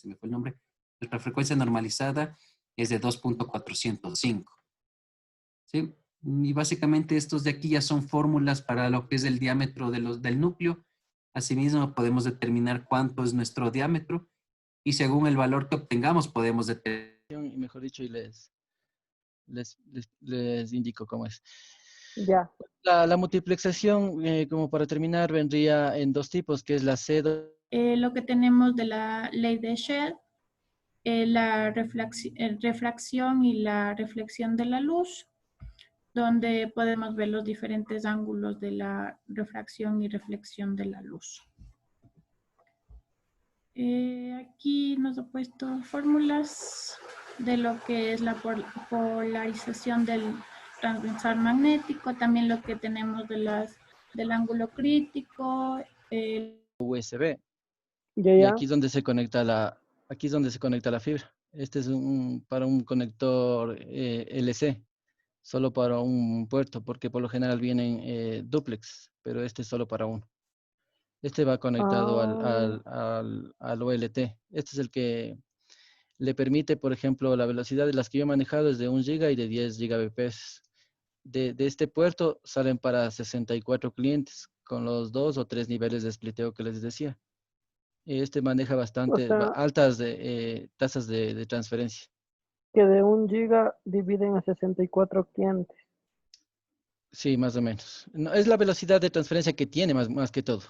me fue el nombre, nuestra frecuencia normalizada es de 2.405. ¿Sí? Y básicamente estos de aquí ya son fórmulas para lo que es el diámetro del núcleo. Asimismo podemos determinar cuánto es nuestro diámetro, y según el valor que obtengamos podemos determinar. Y mejor dicho, y les indico cómo es. Ya. La multiplexación, como para terminar, vendría en dos tipos, que es la C2. Lo que tenemos de la ley de Shell, la refracción y la reflexión de la luz, donde podemos ver los diferentes ángulos de la refracción y reflexión de la luz. Aquí nos ha puesto fórmulas de lo que es la polarización del transversal magnético, también lo que tenemos del ángulo crítico. USB. Ya. Y aquí es donde se conecta la fibra. Este es para un conector LC, solo para un puerto, porque por lo general vienen duplex, pero este es solo para uno. Este va conectado al OLT. Este es el que le permite, por ejemplo, la velocidad de las que yo he manejado es de 1 giga y de 10 gigabps. De este puerto salen para 64 clientes con los 2 o 3 niveles de spliteo que les decía. Este maneja bastante altas tasas de transferencia. Que de 1 giga dividen a 64 clientes. Sí, más o menos. No, es la velocidad de transferencia que tiene más que todo.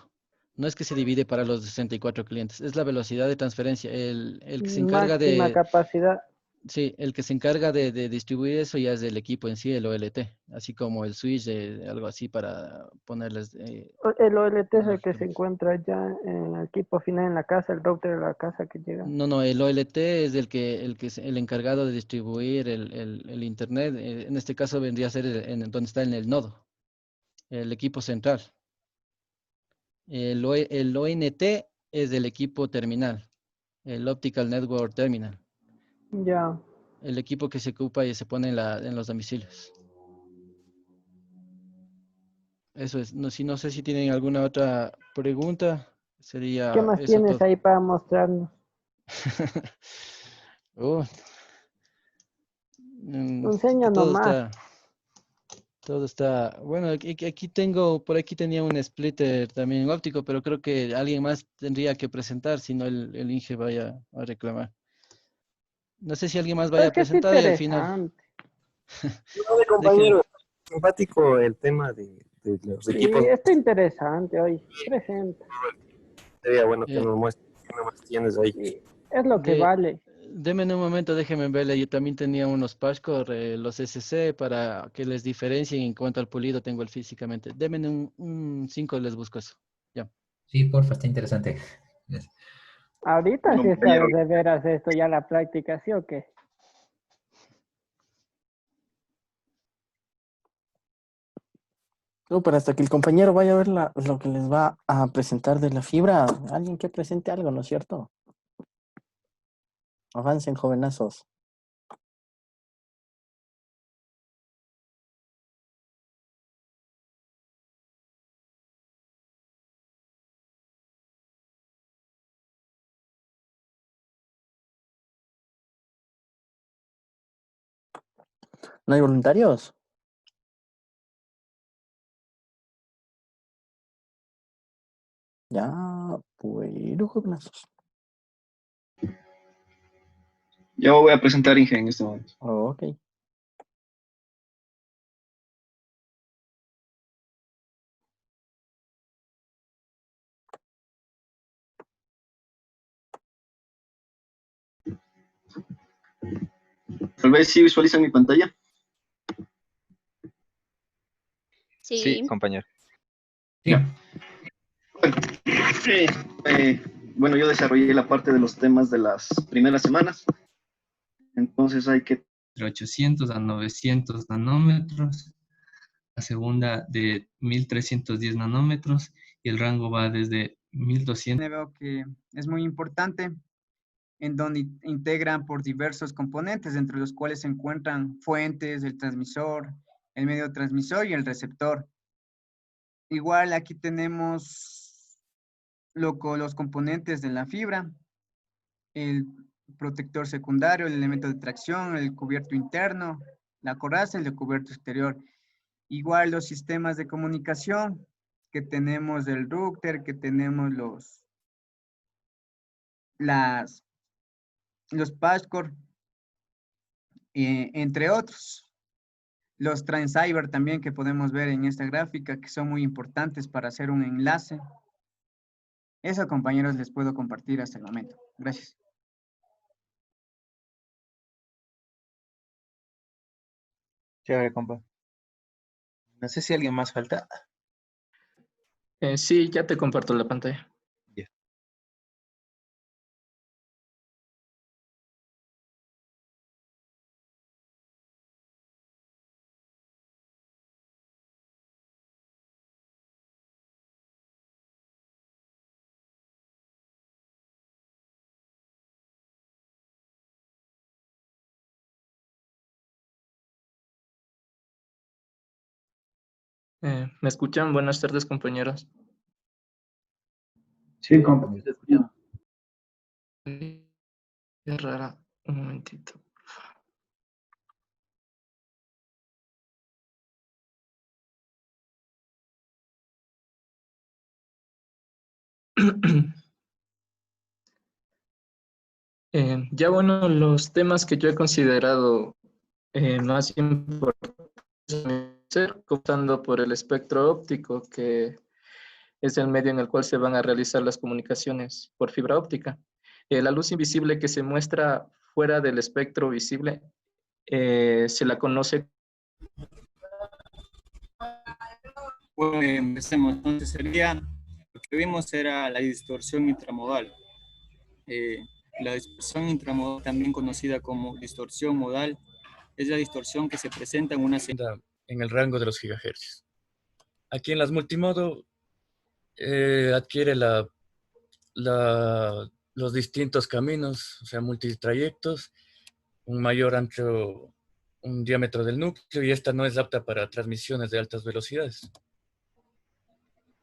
No es que se divide para los 64 clientes, es la velocidad de transferencia. El que se encarga Máxima de, capacidad. sí, el que se encarga de distribuir eso ya es del equipo en sí, el OLT, así como el switch, algo así para ponerles. El OLT es el que se encuentra ya en el equipo final en la casa, el router de la casa que llega. No, el OLT es el que es el encargado de distribuir el internet. En este caso vendría a ser donde está en el nodo, el equipo central. El ONT es del equipo terminal, el Optical Network Terminal. Ya. El equipo que se ocupa y se pone en los domicilios. Eso es. No sé si tienen alguna otra pregunta. Sería ¿Qué más eso tienes todo. ahí para mostrarnos? Enseña Todo nomás. está, bueno, aquí tengo, por aquí tenía un splitter también óptico, pero creo que alguien más tendría que presentar, si no el Inge vaya a reclamar. No sé si alguien más vaya a Es que es presentar y al final. interesante. No, compañero, simpático el tema de los Sí, equipos. está interesante hoy. Presenta. Sería bueno que nos muestres qué nomás tienes ahí. Sí, es lo que vale. Deme un momento, déjenme verle. Yo también tenía unos patchcore, los SC, para que les diferencien en cuanto al pulido tengo el físicamente. Deme un 5, les busco eso. Ya. Sí, porfa, está interesante. Ahorita sí está de veras esto ya la práctica, ¿sí o qué? No, pero hasta que el compañero vaya a ver lo que les va a presentar de la fibra, alguien que presente algo, ¿no es cierto? Avancen, jovenazos. ¿No hay voluntarios? Ya, bueno, jovenazos. Yo voy a presentar Inge en este momento. Ok. Tal vez sí visualizan mi pantalla. Sí. Compañero. Sí. Bueno, yo desarrollé la parte de los temas de las primeras semanas. Entonces hay que... De 800 a 900 nanómetros. La segunda de 1310 nanómetros. Y el rango va desde 1200. Veo que es muy importante, en donde integran por diversos componentes, entre los cuales se encuentran fuentes, el transmisor, el medio transmisor y el receptor. Igual aquí tenemos los componentes de la fibra, el protector secundario, el elemento de tracción, el cubierto interno, la coraza y el cubierto exterior. Igual los sistemas de comunicación, que tenemos el router, que tenemos los patchcore, entre otros. Los transceiver también que podemos ver en esta gráfica, que son muy importantes para hacer un enlace. Eso, compañeros, les puedo compartir hasta el momento. Gracias. Chévere, compa. No sé si alguien más falta. Sí, ya te comparto la pantalla. Ya. ¿Me escuchan? Buenas tardes, compañeros. Sí, compa. Es rara. Un momentito. Ya bueno, los temas que yo he considerado más importantes, contando por el espectro óptico, que es el medio en el cual se van a realizar las comunicaciones por fibra óptica. La luz invisible que se muestra fuera del espectro visible se la conoce. Bueno, empecemos. Entonces lo que vimos era la distorsión intramodal. La distorsión intramodal, también conocida como distorsión modal, es la distorsión que se presenta en una señal en el rango de los gigahercios. Aquí en las multimodo adquiere los distintos caminos, o sea, multitrayectos, un mayor ancho, un diámetro del núcleo, y esta no es apta para transmisiones de altas velocidades.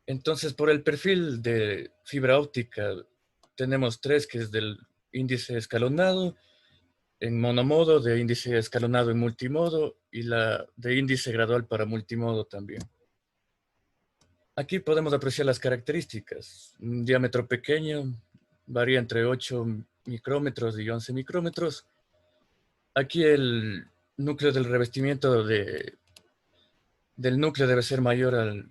Entonces, por el perfil de fibra óptica, tenemos tres, que es del índice escalonado, en monomodo, de índice escalonado en multimodo, y la de índice gradual para multimodo también. Aquí podemos apreciar las características. Un diámetro pequeño, varía entre 8 micrómetros y 11 micrómetros. Aquí el núcleo del revestimiento del núcleo debe ser mayor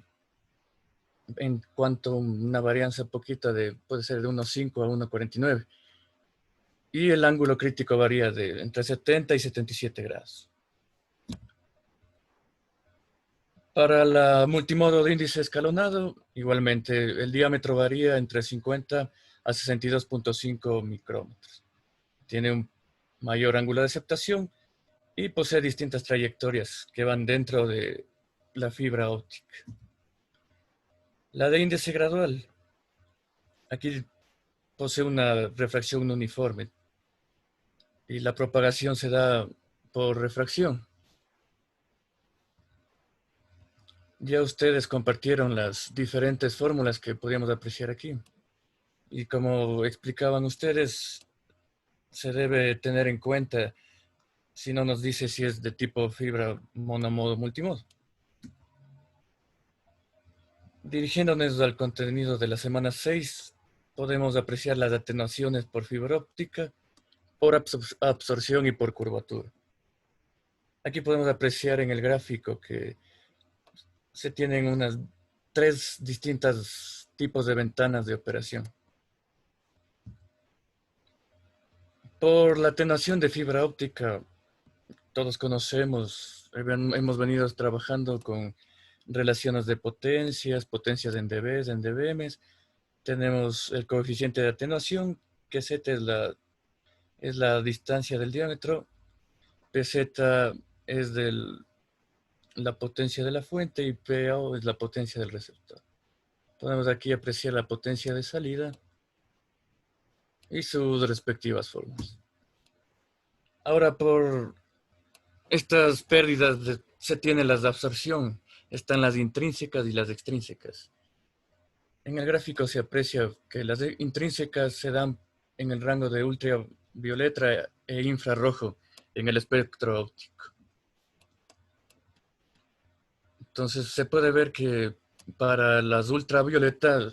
en cuanto a una varianza poquita puede ser de 1,5 a 1,49. Y el ángulo crítico varía entre 70 y 77 grados. Para la multimodo de índice escalonado, igualmente el diámetro varía entre 50 a 62,5 micrómetros. Tiene un mayor ángulo de aceptación y posee distintas trayectorias que van dentro de la fibra óptica. La de índice gradual, aquí posee una refracción uniforme y la propagación se da por refracción. Ya ustedes compartieron las diferentes fórmulas que podíamos apreciar aquí. Y como explicaban ustedes, se debe tener en cuenta si no nos dice si es de tipo fibra monomodo o multimodo. Dirigiéndonos al contenido de la semana 6, podemos apreciar las atenuaciones por fibra óptica, por absorción y por curvatura. Aquí podemos apreciar en el gráfico que se tienen unas 3 distintos tipos de ventanas de operación. Por la atenuación de fibra óptica, todos conocemos, hemos venido trabajando con relaciones de potencias en dBs, en dBms. Tenemos el coeficiente de atenuación, que Z es la distancia del diámetro, PZ es la potencia de la fuente y PO es la potencia del receptor. Podemos aquí apreciar la potencia de salida y sus respectivas formas. Ahora, por estas pérdidas se tienen las de absorción. Están las intrínsecas y las extrínsecas. En el gráfico se aprecia que las intrínsecas se dan en el rango de ultravioleta e infrarrojo en el espectro óptico. Entonces se puede ver que para las ultravioletas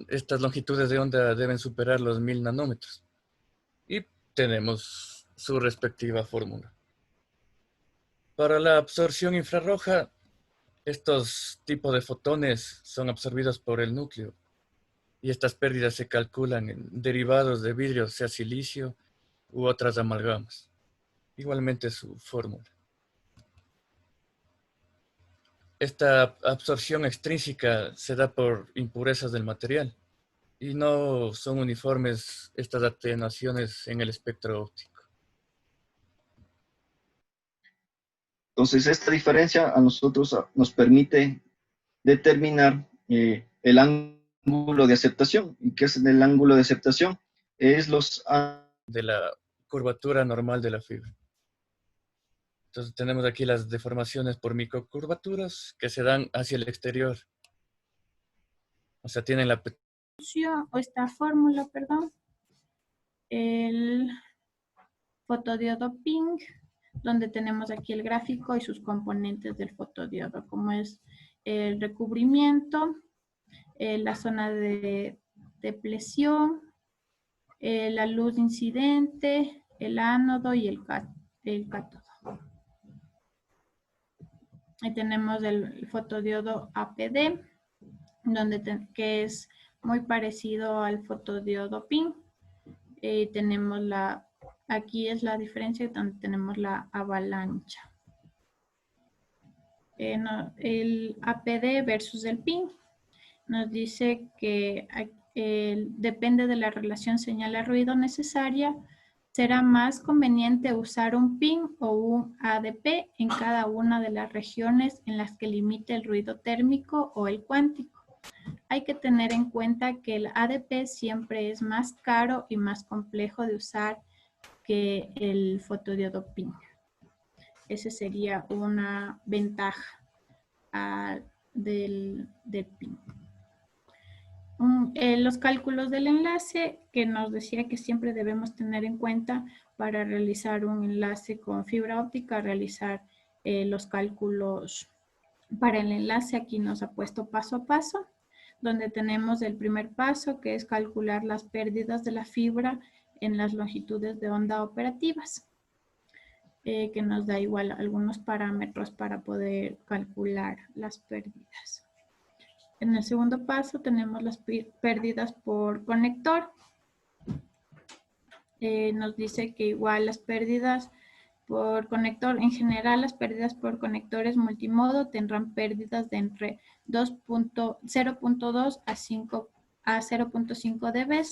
estas longitudes de onda deben superar los 1000 nanómetros. Y tenemos su respectiva fórmula. Para la absorción infrarroja, estos tipos de fotones son absorbidos por el núcleo y estas pérdidas se calculan en derivados de vidrio, sea silicio u otras amalgamas. Igualmente su fórmula. Esta absorción extrínseca se da por impurezas del material y no son uniformes estas atenuaciones en el espectro óptico. Entonces, esta diferencia a nosotros nos permite determinar el ángulo de aceptación. ¿Y qué es el ángulo de aceptación? Es de la curvatura normal de la fibra. Entonces tenemos aquí las deformaciones por microcurvaturas que se dan hacia el exterior. O sea, tienen esta fórmula, perdón. El fotodiodo pink, donde tenemos aquí el gráfico y sus componentes del fotodiodo, como es el recubrimiento, la zona de depresión, la luz incidente, el ánodo y el cátodo. Ahí tenemos el fotodiodo APD, que es muy parecido al fotodiodo PIN. Tenemos aquí es la diferencia donde tenemos la avalancha. El APD versus el PIN nos dice que depende de la relación señal-ruido necesaria, será más conveniente usar un PIN o un ADP en cada una de las regiones en las que limite el ruido térmico o el cuántico. Hay que tener en cuenta que el ADP siempre es más caro y más complejo de usar que el fotodiodo PIN. Esa sería una ventaja del PIN. Los cálculos del enlace que nos decía que siempre debemos tener en cuenta para realizar un enlace con fibra óptica, realizar los cálculos para el enlace. Aquí nos ha puesto paso a paso, donde tenemos el primer paso, que es calcular las pérdidas de la fibra en las longitudes de onda operativas, que nos da igual algunos parámetros para poder calcular las pérdidas. En el segundo paso tenemos las pérdidas por conector. Nos dice que igual las pérdidas por conector, en general las pérdidas por conectores multimodo tendrán pérdidas de entre 0.2 a 0.5 dB.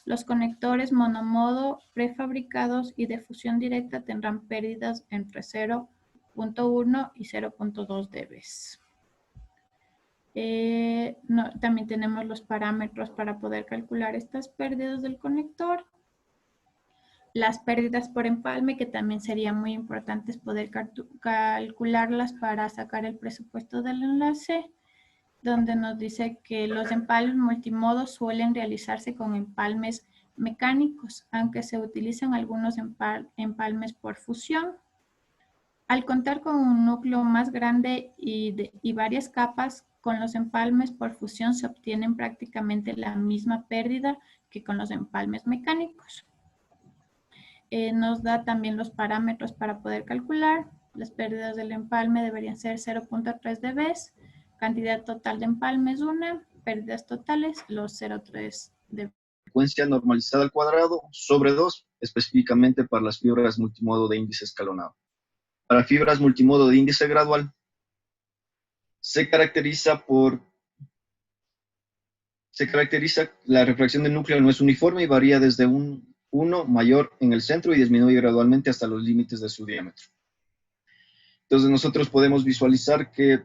Los conectores monomodo prefabricados y de fusión directa tendrán pérdidas entre 0.1 y 0.2 dB. También tenemos los parámetros para poder calcular estas pérdidas del conector. Las pérdidas por empalme, que también sería muy importante poder calcularlas para sacar el presupuesto del enlace, donde nos dice que los empalmes multimodo suelen realizarse con empalmes mecánicos, aunque se utilizan algunos empalmes por fusión. Al contar con un núcleo más grande y varias capas, con los empalmes por fusión se obtienen prácticamente la misma pérdida que con los empalmes mecánicos. Nos da también los parámetros para poder calcular. Las pérdidas del empalme deberían ser 0.3 dB, cantidad total de empalmes 1, pérdidas totales los 0.3 dB. Frecuencia normalizada al cuadrado sobre 2, específicamente para las fibras multimodo de índice escalonado. Para fibras multimodo de índice gradual, se caracteriza la refracción del núcleo no es uniforme y varía desde un 1 mayor en el centro y disminuye gradualmente hasta los límites de su diámetro. Entonces nosotros podemos visualizar que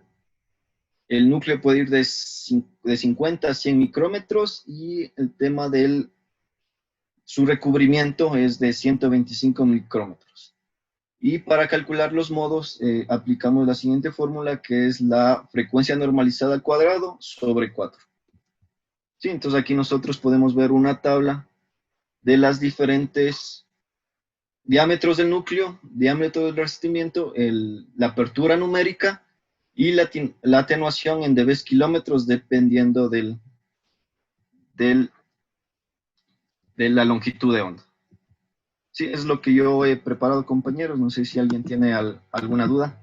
el núcleo puede ir de 50 a 100 micrómetros y el tema de su recubrimiento es de 125 micrómetros. Y para calcular los modos aplicamos la siguiente fórmula, que es la frecuencia normalizada al cuadrado sobre 4. Sí, entonces aquí nosotros podemos ver una tabla de las diferentes diámetros del núcleo, diámetro del revestimiento, la apertura numérica y la atenuación en dB kilómetros dependiendo de la longitud de onda. Sí, es lo que yo he preparado, compañeros. No sé si alguien tiene alguna duda.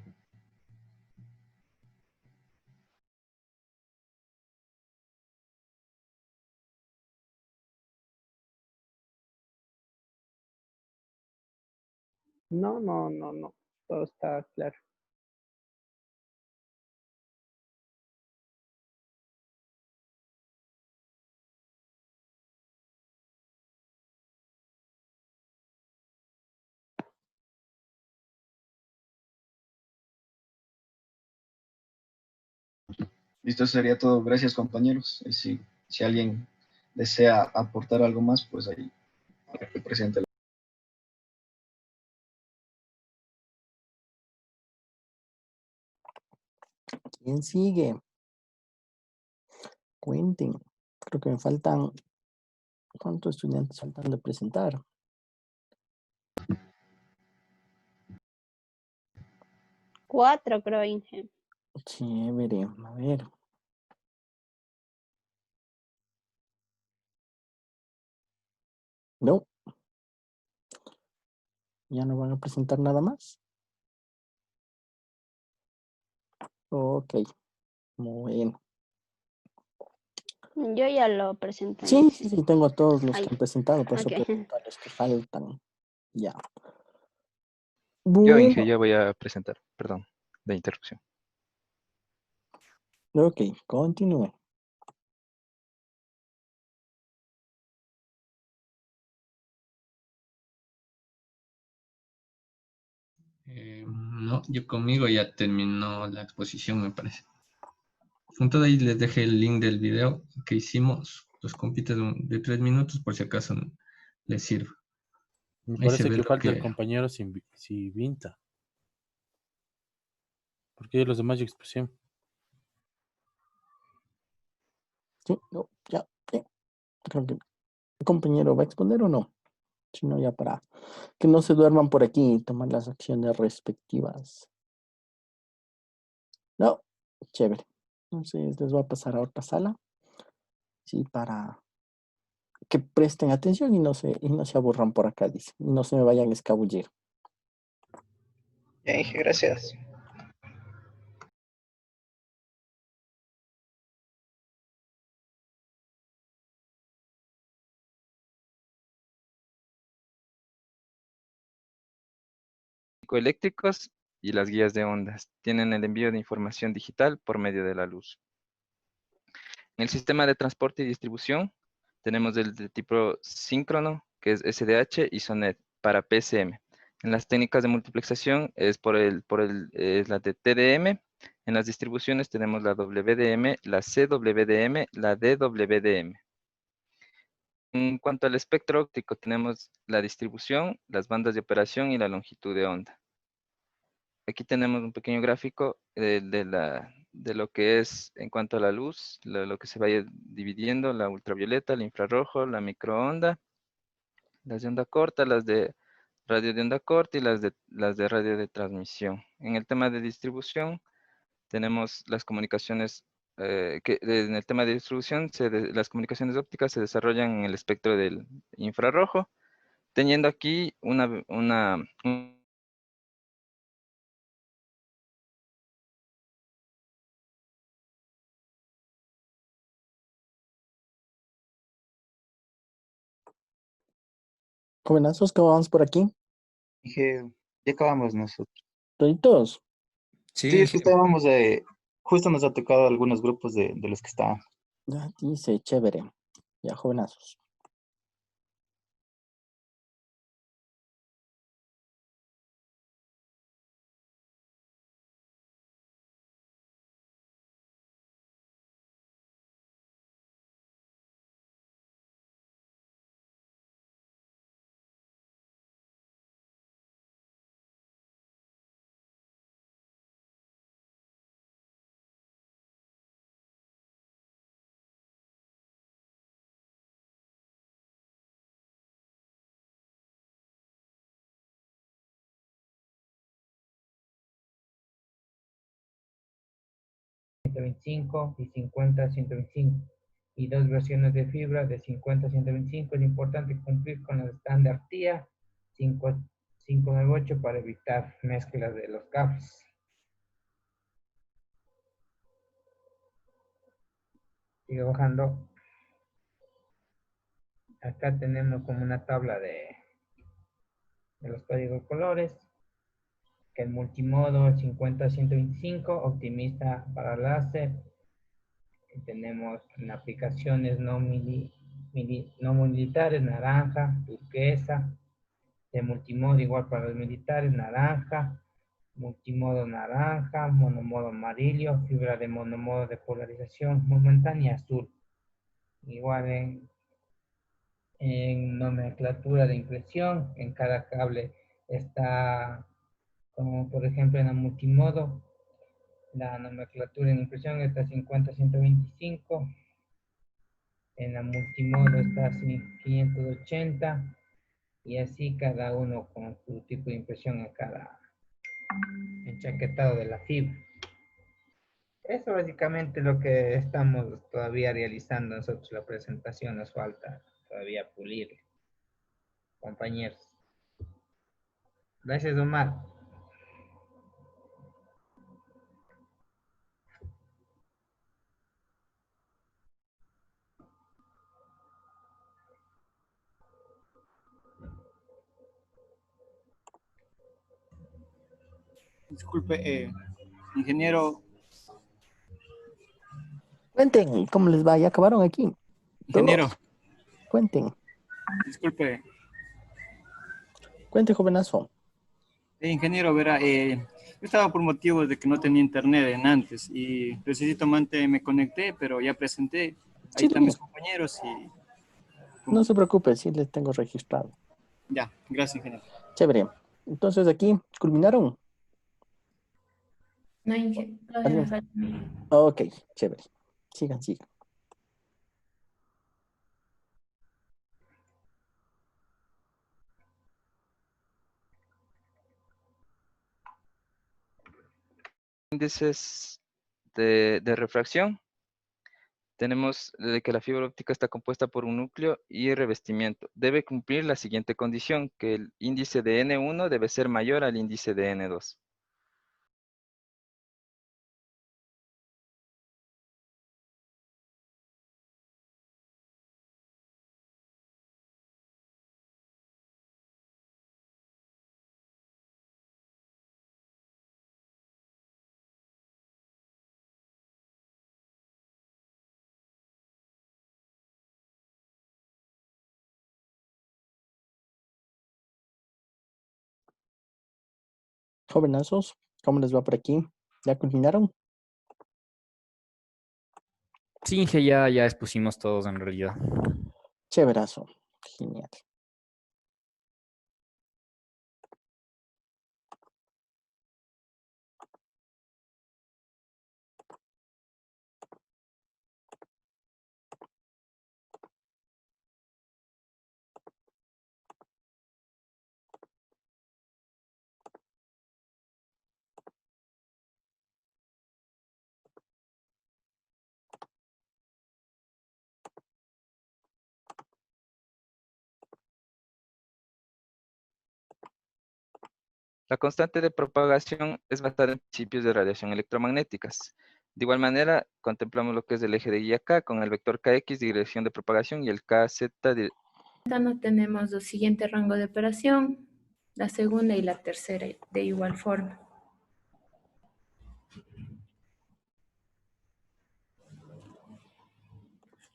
No. Todo está claro. Esto sería todo. Gracias, compañeros. Si alguien desea aportar algo más, pues ahí, para que presente. ¿Quién sigue? Cuenten. Creo que me faltan... ¿Cuántos estudiantes faltan de presentar? 4, creo, Inge. Chévere. A ver. No. ¿Ya no van a presentar nada más? Ok. Bueno. Yo ya lo presenté. Sí, sí, sí, tengo todos los Ay, que han presentado, por eso ok. pregunto a los que faltan. Ya. Yo, Inge, Bueno, ya voy a presentar. Perdón, la interrupción. ok, continúe. No, yo conmigo ya terminó la exposición, me parece. Junto de ahí les dejé el link del video que hicimos, los compites de 3 minutos, por si acaso les sirve. Me Ahí se parece ve que lo falta el que... compañero Sivinta. Porque los demás ya expresión. Sí, no, ya, ya. Creo que el compañero va a exponer o no. Si no, ya para que no se duerman por aquí y tomar las acciones respectivas. No, chévere. Entonces les voy a pasar a otra sala. Sí, para que presten atención y no se aburran por acá, dice. Y no se me vayan a escabullir. Ya dije, gracias. Eléctricos y las guías de ondas tienen el envío de información digital por medio de la luz. En el sistema de transporte y distribución tenemos el de tipo síncrono, que es SDH y SONET para PSM. En las técnicas de multiplexación es es la de TDM. En las distribuciones tenemos la WDM, la CWDM, la DWDM. En cuanto al espectro óptico, tenemos la distribución, las bandas de operación y la longitud de onda. Aquí tenemos un pequeño gráfico de lo que es en cuanto a la luz, lo que se vaya dividiendo, la ultravioleta, el infrarrojo, la microonda, las de onda corta, las de radio de onda corta y las de radio de transmisión. En el tema de distribución, tenemos las comunicaciones, en el tema de distribución, las comunicaciones ópticas se desarrollan en el espectro del infrarrojo, teniendo aquí Jovenazos, ¿cómo vamos por aquí? Dije, ya acabamos nosotros. ¿Toditos? Sí, es que estábamos, justo nos ha tocado algunos grupos de los que estaban. Ya dice, chévere. Ya, jovenazos. y 50-125 y dos versiones de fibra de 50-125. Es importante cumplir con el estándar TIA 598 para evitar mezclas de los cables. Sigue bajando. Acá tenemos como una tabla de los códigos colores, que el multimodo 50-125, optimista para láser. Tenemos en aplicaciones no militares, naranja, turquesa, de multimodo igual para los militares, naranja, multimodo naranja, monomodo amarillo, fibra de monomodo de polarización momentánea azul. Igual en nomenclatura de impresión, en cada cable está, como por ejemplo en el multimodo, la nomenclatura en impresión está 50-125, en la multimodo está 580, y así cada uno con su tipo de impresión en cada enchaquetado de la fibra. Eso básicamente lo que estamos todavía realizando nosotros. La presentación nos falta todavía pulir, compañeros. Gracias, Omar. Disculpe, ingeniero, Cuenten, ¿cómo les va? ¿Ya acabaron aquí? ingeniero, Todos. Cuenten. disculpe. Cuente, jovenazo. Ingeniero, verá, yo estaba por motivos de que no tenía internet en antes y precisamente me conecté, pero ya presenté. Ahí Sí, están mis compañeros y no se preocupe, sí les tengo registrado. ya, gracias, ingeniero. Chévere. Entonces aquí, ¿culminaron? No, todavía me ¿Alguien? falta. Ok, chévere. Sigan, sigan. Índices de refracción. Tenemos de que la fibra óptica está compuesta por un núcleo y revestimiento. Debe cumplir la siguiente condición, que el índice de N1 debe ser mayor al índice de N2. Jovenazos, ¿cómo les va por aquí? ¿Ya culminaron? Sí, Inge, ya expusimos todos en realidad. Chéverazo. Genial. La constante de propagación es basada en principios de radiación electromagnéticas. De igual manera, contemplamos lo que es el eje de guía K con el vector Kx, dirección de propagación, y el Kz, No tenemos el siguiente rango de operación, la segunda y la tercera de igual forma.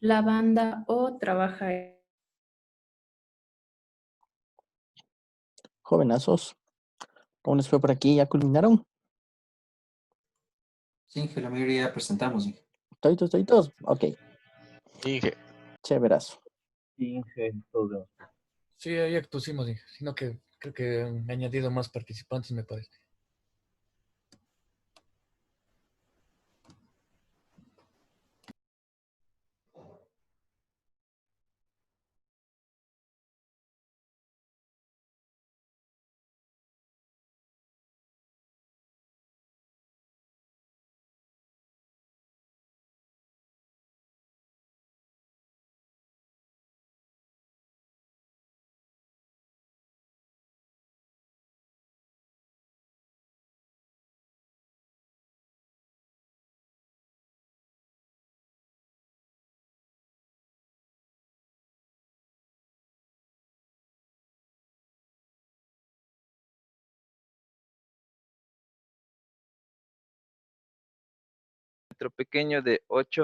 La banda O trabaja. Jovenazos, ¿cómo les fue por aquí? ¿Ya culminaron? Sí, Inge, la mayoría ya presentamos, Inge. ¿Toitos, toitos? Ok, Inge. chéverazo. Inge, todo. Sí, ya expusimos, Inge, sino que creo que han añadido más participantes, me parece. pequeño de 8